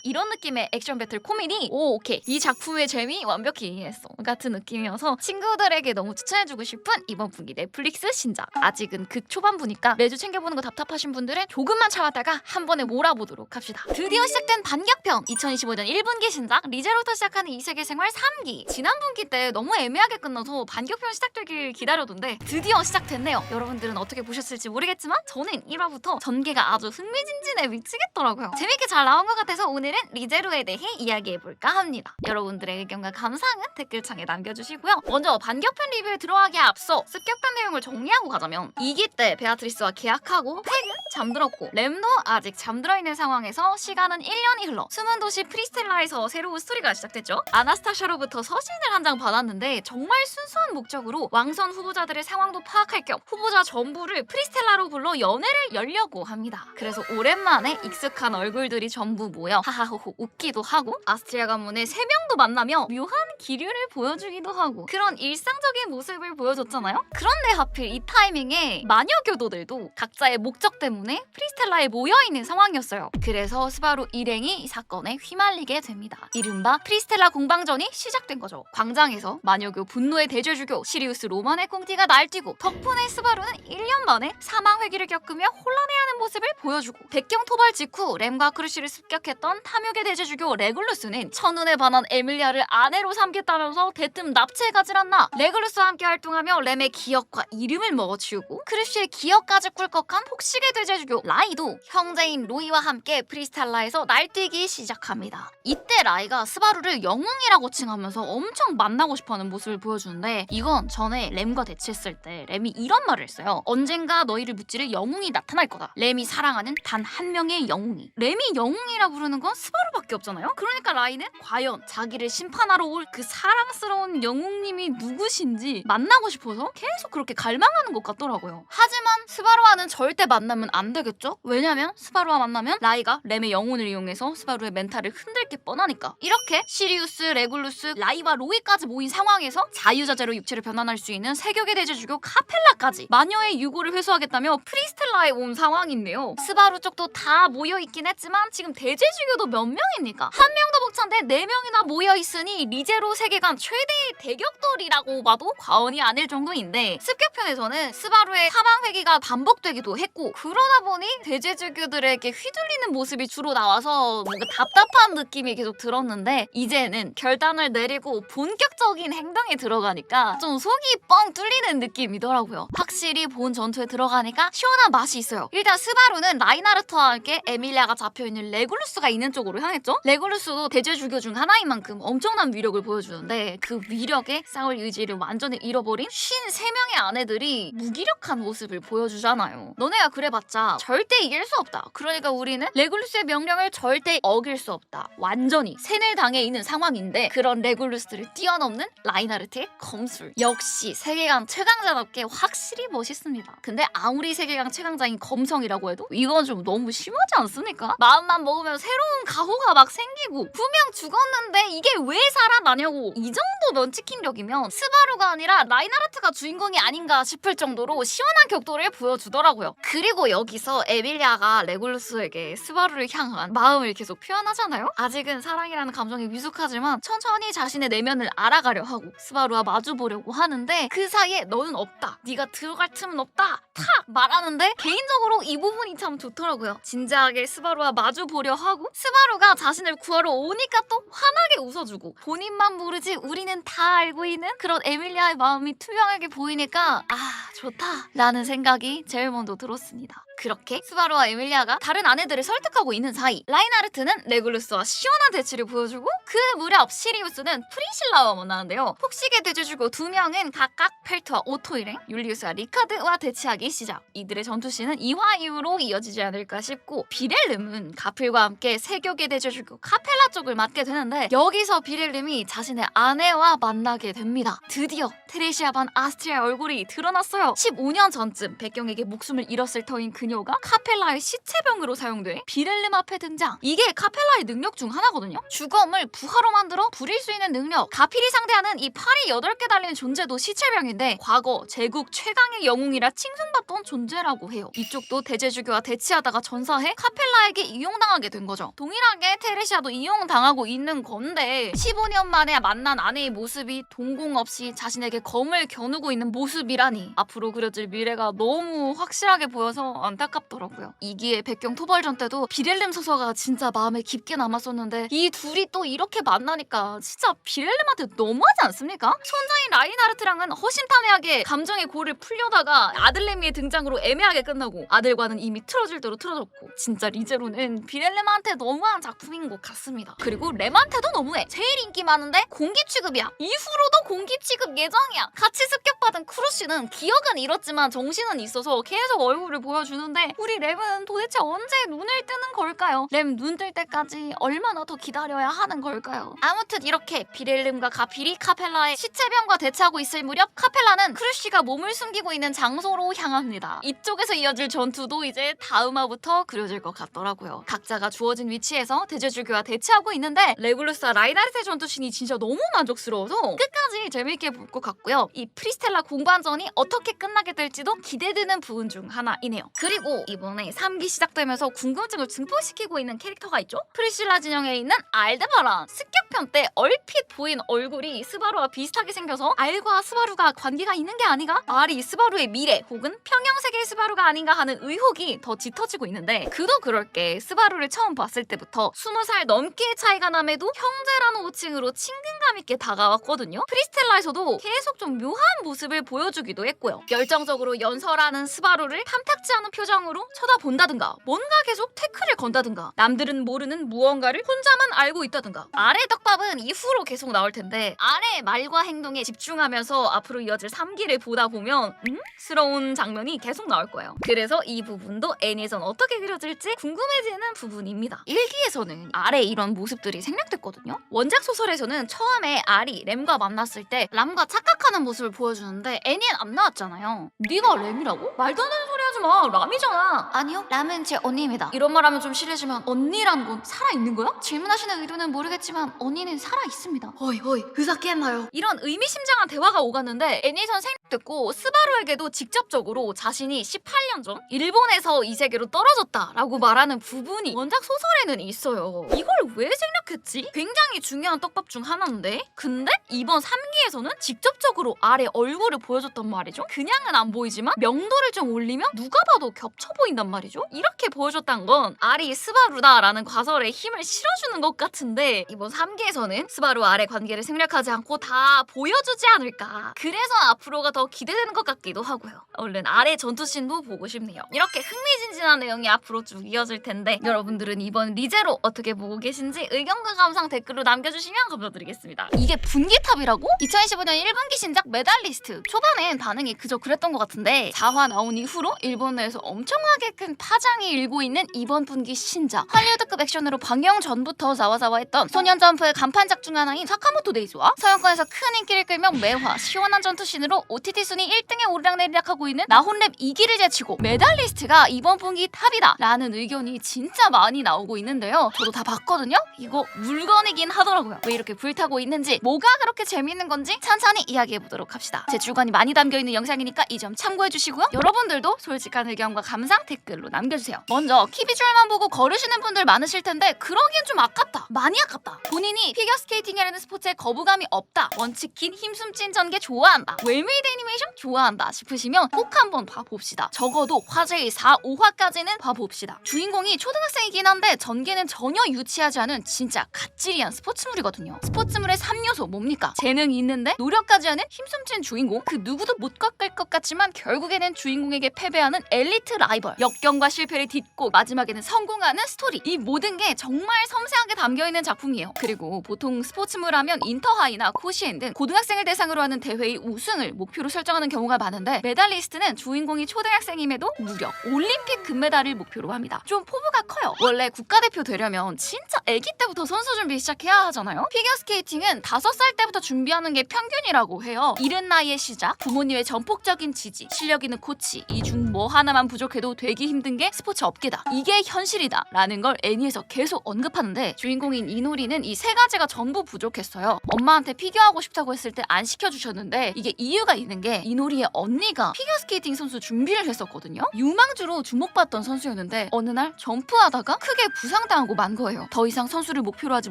이런 느낌의 액션 배틀 코미디 오케이 이 작품의 재미 완벽히 이해했어 같은 느낌이어서 친구들에게 너무 추천해주고 싶은 이번 분기 넷플릭스 신작. 아직은 극 초반부니까 매주 챙겨보는 거 답답하신 분들은 조금만 참았다가 한 번에 몰아보도록 합시다. 드디어 시작된 반격편 2025년 1분기 신작 리제로부터 시작하는 이세계 생활 3기. 지난 분기 때 너무 애매하게 끝나서 반격편 시작되길 기다려던데 드디어 시작됐네요. 여러분들은 어떻게 보셨을지 모르겠지만 저는 1화부터 전개가 아주 흥미진진해 미치겠더라고요. 재밌게 잘 나온 것 같아서 오늘은 리제로에 대해 이야기해볼까 합니다. 여러분들의 의견과 감상은 댓글창에 남겨주시고요. 먼저 반격편 리뷰에 들어가기에 앞서 습격편 내용을 정리하고 가자면 2기 때 베아트리스와 계약하고 팩은 잠들었고 램도 아직 잠들어 있는 상황에서 시간은 1년이 흘러 숨은 도시 프리스텔라에서 새로운 스토리가 시작됐죠. 아나스타샤로부터 서신을 한 장 받았는데 정말 순수한 목적으로 왕선 후보자들의 상황도 파악할 겸 후보자 전부를 프리스텔라로 불러 연애를 열려고 합니다. 그래서 오랜만에 익숙한 얼굴들이 전부 모여 하하호호 웃기도 하고 아스트리아 가문의 3명도 만나며 묘한 기류를 보여주기도 하고 그런 일상적인 모습을 보여줬잖아요. 그런데 하필 이 타이밍에 마녀 교도들도 각자의 목적 때문에 프리스텔라에 모여있는 상황이었어요. 그래서 스바루 일행이 이 사건에 휘말리게 됩니다. 이른바 프리스텔라 공방전이 시작된 거죠. 광장에서 마녀교 분노의 대제주교 시리우스 로만의 꽁티가 날뛰고 덕분에 스바루는 1년 만에 사망 회기를 겪으며 혼란해하는 모습을 보여주고 백경 토벌 직후 램과 크루시를 습격했던 탐욕의 대제주교 레굴루스는 첫눈에 반한 에밀리아를 아내로 삼겠다면서 대뜸 납치에 가질 않나 레굴루스와 함께 활동하며 램의 기억과 이름을 먹어치우고 크루시의 기억까지 꿀꺽한 폭식의 대제주교 라이도 형제인 로이와 함께 프리스텔라에서 날뛰기 시작합니다. 이때 라이가 스바루를 영웅이라고 칭하면서 엄청 만나고 싶어하는 모습을 보여주는데 이건 전에 램과 대치했을 때 램이 이런 말을 했어요. 언젠가 너희를 무찌를 영웅이 나타날 거다. 램이 사랑하는 단 한 명의 영웅이. 램이 영웅이라 부르는 건 스바루밖에 없잖아요. 그러니까 라이는 과연 자기를 심판하러 올 그 사랑스러운 영웅님이 누구신지 만나고 싶어서 계속 그렇게 갈망하는 것 같더라고요. 하지만 스바루와는 절대 만나면 안 되겠죠? 왜냐면 스바루와 만나면 라이가 램의 영혼을 이용해서 스바루의 멘탈을 흔들 게 뻔하니까. 이렇게 시리우스, 레굴루스, 라이와 로이까지 모인 상황에서 자유자재로 육체를 변환할 수 있는 세격의 대제주교 카펠라까지 마녀의 유고를 회수하겠다며 프리스텔라에 온 상황인데요. 스바루 쪽도 다 모여있긴 했지만 지금 대제주교도 몇 명입니까? 한 명도 벅찬데 4명이나 모여있으니 리제로 세계관 최대의 대격돌이라고 봐도 과언이 아닐 정도인데 습격편에서는 스바루의 사망 회기가 반복되기도 했고 그러다 보니 대제주교들에게 휘둘리는 모습이 주로 나와서 뭔가 답답한 느낌이 계속 들었는데 이제는 결단을 내리고 본격적인 행동에 들어가니까 좀 속이 뻥 뚫리는 느낌이더라고요. 확실히 본 전투에 들어가니까 시원한 맛이 있어요. 일단 스바루는 라이나르트와 함께 에밀리아가 잡혀있는 레굴루스가 있는 쪽으로 향했죠. 레굴루스도 대제주교 중 하나인 만큼 엄청난 위력을 보여주는데 그 위력에 싸울 의지를 완전히 잃어버린 53명의 아내들이 무기력한 모습을 보여주잖아요. 너네가 그래봤자 에밀리아가 절대 이길 수 없다. 그러니까 우리는 레굴루스의 명령을 절대 어길 수 없다. 완전히 세뇌당해 있는 상황인데 그런 레굴루스를 뛰어넘는 라인하르트의 검술. 역시 세계관 최강자답게 확실히 멋있습니다. 근데 아무리 세계관 최강자인 검성이라고 해도 이건 좀 너무 심하지 않습니까? 마음만 먹으면 새로운 가호가 막 생기고 분명 죽었는데 이게 왜 살아나냐고. 이 정도 면치킨력이면 스바루가 아니라 라인하르트가 주인공이 아닌가 싶을 정도로 시원한 격돌을 보여주더라고요. 그리고 여기서 에밀리아가 레굴루스에게 스바루를 향한 마음을 계속 표현하잖아요. 아직은 사랑이라는 감정이 미숙하지만 천천히 자신의 내면을 알아가려 하고 스바루와 마주보려고 하는데 그 사이에 너는 없다. 네가 들어갈 틈은 없다. 탁 말하는데 개인적으로 이 부분이 참 좋더라고요. 진지하게 스바루와 마주보려 하고 스바루가 자신을 구하러 오니까 또 환하게 웃어주고 본인만 모르지 우리는 다 알고 있는 그런 에밀리아의 마음이 투명하게 보이니까 아 좋다 라는 생각이 제일 먼저 들었습니다. 그렇게 스바루와 에밀리아가 다른 아내들을 설득하고 있는 사이 라인하르트는 레굴루스와 시원한 대치를 보여주고 그 무렵 시리우스는 프리실라와 만나는데요. 폭식에 대주주고 두 명은 각각 펠트와 오토 일행, 율리우스와 리카드와 대치하기 시작. 이들의 전투씬은 2화 이후로 이어지지 않을까 싶고 비렐름은 가필과 함께 세격에 대주주고 카펠라 쪽을 맡게 되는데 여기서 비렐름이 자신의 아내와 만나게 됩니다. 드디어 테레시아 반 아스트리아 얼굴이 드러났어요. 15년 전쯤 백경에게 목숨을 잃었을 터인 그녀가 카펠라의 시체병으로 사용돼 비렐름 앞에 등장. 이게 카펠라의 능력 중 하나거든요. 죽음을 부하로 만들어 부릴 수 있는 능력. 가필이 상대하는 이 팔이 8개 달린 존재도 시체병인데 과거 제국 최강의 영웅이라 칭송받던 존재라고 해요. 이쪽도 대제주교와 대치하다가 전사해 카펠라에게 이용당하게 된 거죠. 동일하게 테레시아도 이용당하고 있는 건데 15년 만에 만난 아내의 모습이 동공 없이 자신에게 검을 겨누고 있는 모습이라니 앞으로 그려질 미래가 너무 확실하게 보여서 안타깝더라고요. 이기의 백경 토벌전 때도 비렐름 서사가 진짜 마음에 깊게 남았었는데 이 둘이 또 이렇게 만나니까 진짜 비렐름한테 너무하지 않습니까? 손자인 라인하르트랑은 허심탄회하게 감정의 골을 풀려다가 아들레미의 등장으로 애매하게 끝나고 아들과는 이미 틀어질 대로 틀어졌고 진짜 리제로는 비렐름한테 너무한 작품인 것 같습니다. 그리고 렘한테도 너무해. 제일 인기 많은데 공기 취급이야. 이후로도 공기 취급 예정이야. 같이 습격받은 크루쉬는 기억은 잃었지만 정신은 있어서 계속 얼굴을 보여주는데 우리 렘은 도대체 언제 눈을 뜨는 걸까요? 렘 눈 뜰 때까지 얼마나 더 기다려야 하는 걸까요? 아무튼 이렇게 비렐름과 가필이 카펠라의 시체병과 대치하고 있을 무렵 카펠라는 크루쉬가 몸을 숨기고 있는 장소로 향합니다. 이쪽에서 이어질 전투도 이제 다음화부터 그려질 것 같더라고요. 각자가 주어진 위치에서 대제주교와 대치하고 있는데 레굴루스와 라인하르트의 전투씬이 진짜 너무 만족스러워서 끝까지 재밌게 볼 것 같고요. 이 프리스텔라 공반전이 어떻게 끝나게 될지도 기대되는 부분 중 하나이네요. 그리고 이번에 3기 시작되면서 궁금증을 증폭시키고 있는 캐릭터가 있죠? 프리실라 진영에 있는 알데바란. 습격편 때 얼핏 보인 얼굴이 스바루와 비슷하게 생겨서 알과 스바루가 관계가 있는 게 아닌가? 알이 스바루의 미래 혹은 평형세계의 스바루가 아닌가 하는 의혹이 더 짙어지고 있는데 그도 그럴 게 스바루를 처음 봤을 때부터 20살 넘게 차이가 남에도 형제라는 호칭으로 친근감 있게 다가왔거든요. 프리스텔라에서도 계속 좀 묘한 모습을 보여주기도 했고요. 열정적으로 연설하는 스바루를 탐탁지 않은 표정으로 쳐다본다든가 뭔가 계속 태클을 건다든가 남들은 모르는 무언가를 혼자만 알고 있다든가 아래 떡밥은 이후로 계속 나올 텐데 아래 말과 행동에 집중하면서 앞으로 이어질 3기를 보다 보면 스러운 장면이 계속 나올 거예요. 그래서 이 부분도 애니에선 어떻게 그려질지 궁금해지는 부분입니다. 1기에서는 알의 이런 모습들이 생략됐거든요. 원작 소설에서는 처음에 알이 램과 만났을 때 람과 착각하는 모습을 보여주는데 애니엔 안 나왔잖아요. 네가 램이라고? 말도 안 되는 소리 하지 마. 람이잖아. 아니요. 람은 제 언니입니다. 이런 말하면 좀 실례지만 언니라는 건 살아있는 거야? 질문하시는 의도는 모르겠지만 언니는 살아있습니다. 허이 의사깼나요? 이런 의미심장한 대화가 오갔는데 애니에선 생략됐고 스바루에게도 직접적으로 자신이 18년 전 일본에서 이 세계로 떨어졌다라고 말하는 부분이 원작 소설에는 있어요. 이걸 왜 생략했지? 굉장히 중요한 떡밥 중 하나인데 근데 이번 3기에서는 직접적으로 알의 얼굴을 보여줬단 말이죠. 그냥은 안 보이지만 명도를 좀 올리면 누가 봐도 겹쳐 보인단 말이죠. 이렇게 보여줬단 건 알이 스바루다라는 과설에 힘을 실어주는 것 같은데 이번 3기에서는 스바루 알의 관계를 생략하지 않고 다 보여주지 않을까. 그래서 앞으로가 더 기대되는 것 같기도 하고요. 얼른 알의 전투씬도 보고 싶네요. 이렇게 흥미진진한 내용이 앞으로 쭉 이어질 텐데 여러분들은 이번 리제로 어떻게 보고 계신지 의견과 감상 댓글로 남겨주시면 감사드리겠습니다. 이게 분기탑이라고? 2015년 1분기 신작 메달리스트. 초반엔 반응이 그저 그랬던 것 같은데 4화 나온 이후로 일본 내에서 엄청나게 큰 파장이 일고 있는 이번 분기 신작. 할리우드급 액션으로 방영 전부터 자화자화했던 소년점프의 간판작 중 하나인 사카모토 데이즈와 서양권에서 큰 인기를 끌며 매화 시원한 전투씬으로 OTT 순위 1등에 오르락내리락하고 있는 나혼랩 2기를 제치고 메달리스트가 이번 분기 탑이다 라는 의견이 진짜 많이 나오고 있는데요. 저도 다 봤거든요. 이거 물건이긴 하더라고요. 왜 이렇게 불타고 있는지, 뭐가 그렇게 재밌는 건지 천천히 이야기해보도록 합시다. 제 주관이 많이 담겨있는 영상이니까 이 점 참고해주시고요. 여러분들도 솔직한 의견과 감상 댓글로 남겨주세요. 먼저 키비주얼만 보고 거르시는 분들 많으실 텐데 그러기엔 좀 아깝다. 많이 아깝다. 본인이 피겨스케이팅이라는 스포츠에 거부감이 없다, 원치킨 힘숨찐 전개 좋아한다, 웰메이드 애니메이션 좋아한다 싶으시면 꼭 한번 봐봅시다. 적어도 화제의 4, 5화까지는 봐봅시다. 주인공이 초등학생이긴 한데 전개는 전혀 유치하지 않은 진짜 갓질이한 스포츠물이거든요. 스포츠물의 3요소 뭡니까? 재능이 있는데 노력까지 하는 힘숨찐 주인공, 그 누구도 못 꺾을 것 같지만 결국에는 주인공에게 패배하는 엘리트 라이벌, 역경과 실패를 딛고 마지막에는 성공하는 스토리. 이 모든 게 정말 섬세하게 담겨있는 작품이에요. 그리고 보통 스포츠물 하면 인터하이나 코시엔 등 고등학생을 대상으로 하는 대회의 우승을 목표로 설정하는 경우가 많은데 메달리스트는 주인공이 초등학생임에도 무려 올림픽 금메달을 목표로 합니다. 좀 포부가 커요. 원래 국가대표 되려면 진짜 아기 때부터 선수 준비 시작해야 하잖아요. 피겨스케이팅은 5살 때부터 준비하는 게 평균이라고 해요. 이른 나이의 시작, 부모님의 전폭적인 지지, 실력 있는 코치, 이 중 뭐 하나만 부족해도 되기 힘든 게 스포츠 업계다. 이게 현실이다 라는 걸 애니에서 계속 언급하는데 주인공인 이노리는 이 3가지가 전부 부족했어요. 엄마한테 피겨하고 싶다고 했을 때 안 시켜주셨는데 이게 이유가 있는 게 이노리의 언니가 피겨스케이팅 선수 준비를 했었거든요. 유망주로 주목받던 선수였는데 어느 날 점프하다가 크게 부상당하고 만 거예요. 더 이상 선수를 목표로 하지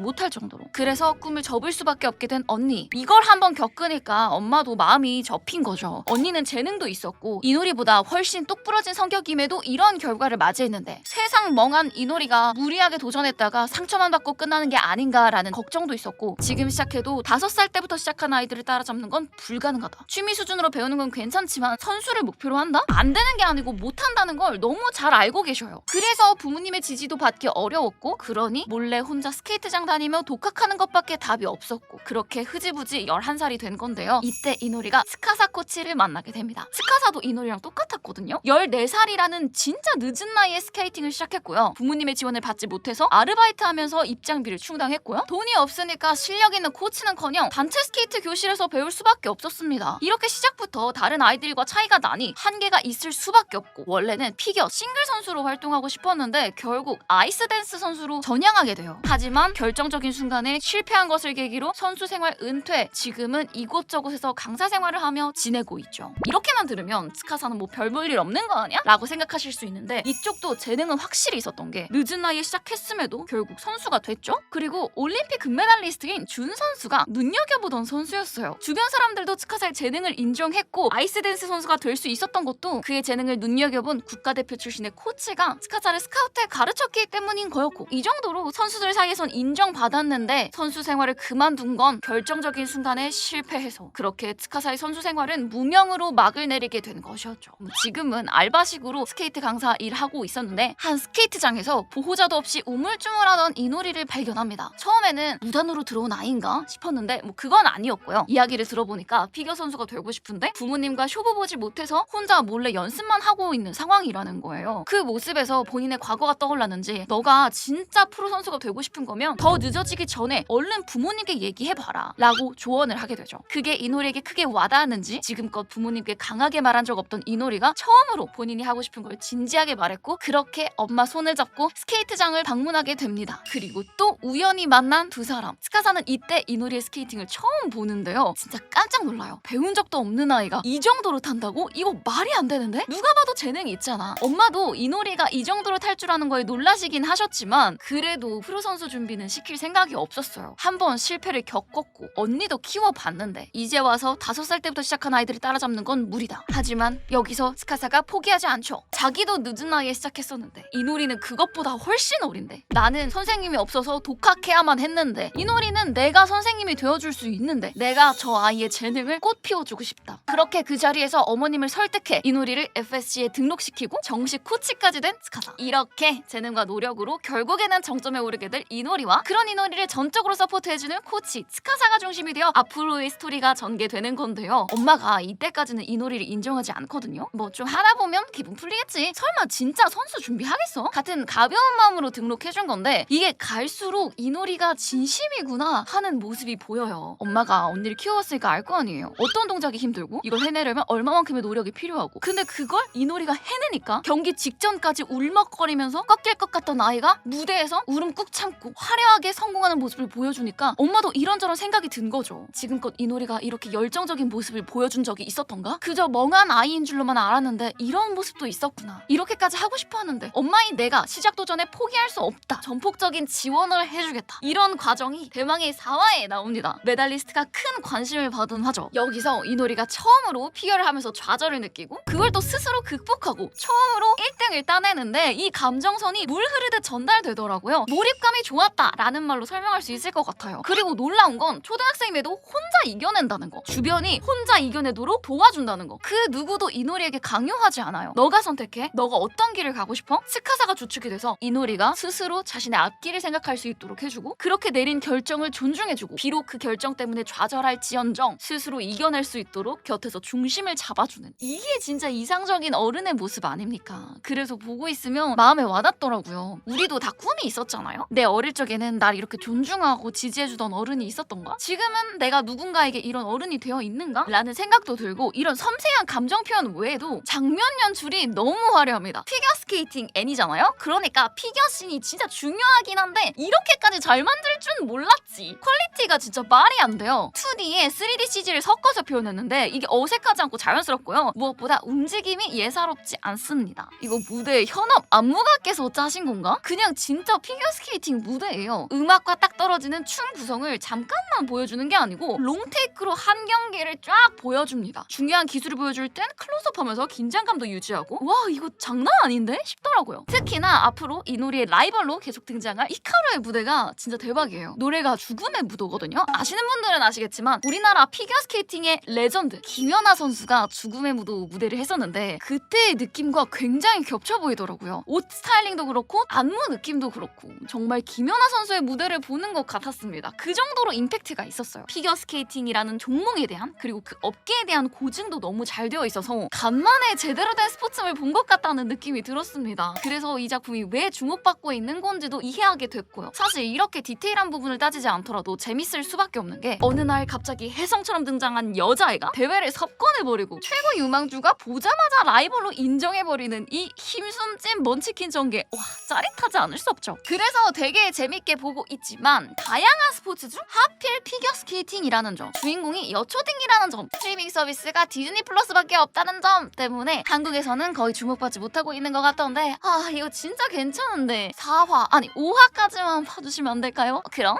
못할 정도로. 그래서 꿈을 접을 수밖에 없게 된 언니. 이걸 한번 겪으니까 엄마도 마음이 접힌 거죠. 언니는 재능도 있었고 이노리보다 훨씬 똑부러진 성격임에도 이런 결과를 맞이했는데 세상 멍한 이노리가 무리하게 도전했다가 상처만 받고 끝나는 게 아닌가라는 걱정도 있었고 지금 시작해도 5살 때부터 시작한 아이들을 따라잡는 건 불가능하다. 취미 수준으로 배우는 건 괜찮지만 선수를 목표로 한다? 안 되는 게 아니고 못한다는 걸 너무 잘 알고 계셔요. 그래서 부모님의 지지도 받기 어려웠고 그러니 몰래 혼자 스케이트장 다니며 독학하는 것밖에 답이 없었고 그렇게 흐지부지 11살이 된 건데요. 이때 이노리가 스카사 코치를 만나게 됩니다. 스카사도 이노리랑 똑같았거든요. 14살이라는 진짜 늦은 나이에 스케이팅을 시작했고요. 부모님의 지원을 받지 못해서 아르바이트하면서 입장비를 충당했고요. 돈이 없으니까 실력 있는 코치는커녕 단체 스케이트 교실에서 배울 수밖에 없었습니다. 이렇게 시작부터 다른 아이들과 차이가 나니 한계가 있을 수밖에 없고 원래는 피겨 싱글 선수로 활동하고 싶었는데 결국 아이스 댄스 선수로 전향하게 돼요. 하지만 결정적인 순간에 실패한 것을 계기로 선수 생활 은퇴, 지금은 이곳저곳에서 강사 생활을 하며 지내고 있죠. 이렇게만 들으면 스카사는 뭐 별 볼 일 없는 거 아니야? 라고 생각하실 수 있는데 이쪽도 재능은 확실히 있었던 게 늦은 나이에 시작했음에도 결국 선수가 됐죠? 그리고 올림픽 금메달리스트인 준 선수가 눈여겨보던 선수였어요. 주변 사람들도 스카사의 재능을 인정했고 아이스 댄스 선수가 될 수 있었던 것도 그의 재능을 눈여겨본 국가대표 출신의 코치가 스카사를 스카우트에 가르쳤기 때문인 거였고 이 정도로 선수들 사이에선 인정받았는데 선수 생활을 그만둔 건 결정적인 순간에 실패해서 그렇게 스카사의 선수 생활은 무명으로 막을 내리게 된 것이었죠. 지금은 알바식으로 스케이트 강사 일하고 있었는데 한 스케이트장에서 보호자도 없이 우물쭈물하던 이노리를 발견합니다. 처음에는 무단으로 들어온 아이인가 싶었는데 뭐 그건 아니었고요. 이야기를 들어보니까 피겨 선수가 되고 싶은데 부모님과 쇼부 보지 못해서 혼자 몰래 연습만 하고 있는 상황이라는 거예요. 그 모습에서 본인의 과거가 떠올랐는지 너가 진짜 프로 선수가 되고 싶은 거면 더 늦어지기 전에 얼른 부모님께 얘기해봐라 라고 조언을 하게 되죠. 그게 이노리에게 크게 와닿았는지 지금껏 부모님께 강하게 말한 적 없던 이노리가 처음으로 본인이 하고 싶은 걸 진지하게 말했고 그렇게 엄마 손을 잡고 스케이트장을 방문하게 됩니다. 그리고 또 우연히 만난 두 사람. 스카사는 이때 이노리의 스케이팅을 처음 보는데요. 진짜 깜짝 놀라요. 배운 적도 없는 아이가 이 정도로 탄다고? 이거 말이 안 되는데? 누가 봐도 재능이 있잖아. 엄마도 이노리가 이 정도로 탈 줄 아는 거에 놀라시긴 하셨지만 그래도 프로 선수 준비는 시킬 생각이 없었어요. 한번 실패를 겪었고 언니도 키워봤는데 이제 와서 5살 때부터 시작한 아이들을 따라잡는 건 무리다. 하지만 여기서 스카사가 포기하지 않죠. 자기도 늦은 나이에 시작했었는데 이노리는 그것보다 훨씬 어린데 나는 선생님이 없어서 독학해야만 했는데 이노리는 내가 선생님이 되어줄 수 있는데 내가 저 아이의 재능을 꽃 피워주고 싶다. 그렇게 그 자리에서 어머님을 설득해 이노리를 FSC에 등록시키고 정식 코치까지 된 스카사. 이렇게 재능과 노력으로 결국에는 정점에 오르게 될 이노리와 그런 이노리를 전적으로 서포트해주는 코치 스카사가 중심이 되어 앞으로 앞으로의 스토리가 전개되는 건데요. 엄마가 이때까지는 이노리를 인정하지 않거든요. 뭐 좀 하다 보면 기분 풀리겠지. 설마 진짜 선수 준비하겠어? 같은 가벼운 마음으로 등록해준 건데 이게 갈수록 이노리가 진심이구나 하는 모습이 보여요. 엄마가 언니를 키워왔으니까 알 거 아니에요. 어떤 동작이 힘들고 이걸 해내려면 얼마만큼의 노력이 필요하고 근데 그걸 이노리가 해내니까 경기 직전까지 울먹거리면서 꺾일 것 같던 아이가 무대에서 울음 꾹 참고 화려하게 성공하는 모습을 보여주니까 엄마도 이런저런 생각이 든 거죠. 지금껏 이노리가 이렇게 열정적인 모습을 보여준 적이 있었던가? 그저 멍한 아이인 줄로만 알았는데 이런 모습도 있었구나. 이렇게까지 하고 싶어 하는데 엄마인 내가 시작 도전에 포기할 수 없다. 전폭적인 지원을 해주겠다. 이런 과정이 대망의 4화에 나옵니다. 메달리스트가 큰 관심을 받은 화죠. 여기서 이노리가 처음으로 피겨를 하면서 좌절을 느끼고 그걸 또 스스로 극복하고 처음으로 1등을 따내는데 이 감정선이 물 흐르듯 전달되더라고요. 몰입감이 좋았다라는 말로 설명할 수 있을 것 같아요. 그리고 놀라운 건 초등학생임에도 혼자 이겨낸다는 거. 주변이 혼자 이겨내도록 도와준다는 거. 그 누구도 이노리에게 강요하지 않아요. 너가 선택해. 너가 어떤 길을 가고 싶어? 스카사가 주축이 돼서 이노리가 스스로 자신의 앞길을 생각할 수 있도록 해주고 그렇게 내린 결정을 존중해주고 비록 그 결정 때문에 좌절할지언정 스스로 이겨낼 수 있도록 곁에서 중심을 잡아주는 이게 진짜 이상적인 어른의 모습 아닙니까? 그래서 보고 있으면 마음에 와닿더라고요. 우리도 다 꿈이 있었잖아요. 내 어릴 적에는 날 이렇게 존중하고 지지해주던 어른이 있었던가? 지금은 내가 누군가에게 이런 어른이 되어 있는가? 라는 생각도 들고 이런 섬세한 감정 표현 외에도 장면 연출이 너무 화려합니다. 피겨스케이팅 N이잖아요? 그러니까 피겨씬이 진짜 중요하긴 한데 이렇게까지 잘 만들 줄 몰랐지. 퀄리티가 진짜 말이 안 돼요. 2D에 3D CG를 섞어서 표현했는데 이게 어색하지 않고 자연스럽고요. 무엇보다 움직임이 예사롭지 않습니다. 이거 무대에 현업 안무가께서 짜신 건가? 그냥 진짜 피겨스케이팅 무대예요. 음악과 딱 떨어지는 춤 구성을 잠깐만 보여주는 게 아니고 롱테이크로 한 경기를 쫙 보여줍니다. 중요한 기술을 보여줄 땐 클로즈업하면서 긴장감도 유지하고 와 이거 장난 아닌데? 싶더라고요. 특히나 앞으로 이노리의 라이벌로 계속 등장할 히카루의 무대가 진짜 대박이에요. 노래가 죽음의 무도거든요. 아시는 분들은 아시겠지만 우리나라 피겨스케이팅의 레전드 김연아 선수가 죽음의 무도 무대를 했었는데 그때의 느낌과 굉장히 겹쳐 보이더라고요. 옷 스타일링도 그렇고 안무 느낌도 그렇고 정말 김연아 선수의 무대를 보는 것 같았습니다. 그 정도로 임팩트가 있었어요. 피겨스케이팅이라는 종목에 대한 그리고 그 업계에 대한 고증도 너무 잘 되어 있어서 간만에 제대로 된 스포츠를 본 것 같다는 느낌이 들었습니다. 그래서 이 작품이 왜 주목받고 있는 건지도 이해하게 됐고요. 사실 이렇게 디테일한 부분을 따지지 않더라도 재밌을 수밖에 없는 게 어느 날 갑자기 혜성처럼 등장한 여자애가 대회를 섭건해버리고 최고 유망주가 보자마자 라이벌로 인정해버리는 이 힘숨찐 먼치킨 전개 와 짜릿하지 않을 수 없죠. 그래서 되게 재밌게 보고 있지만 다양한 스포츠 중 하필 피겨스케이팅이라는 점 주인공이 여초딩이라는 점 스트리밍 서비스가 디즈니 플러스밖에 없다는 점 때문에 한국에서는 거의 주목받지 못하고 있는 것 같던데 아 이거 진짜 괜찮은데 4화 아니 5화까지만 봐주시면 안 될까요? 그럼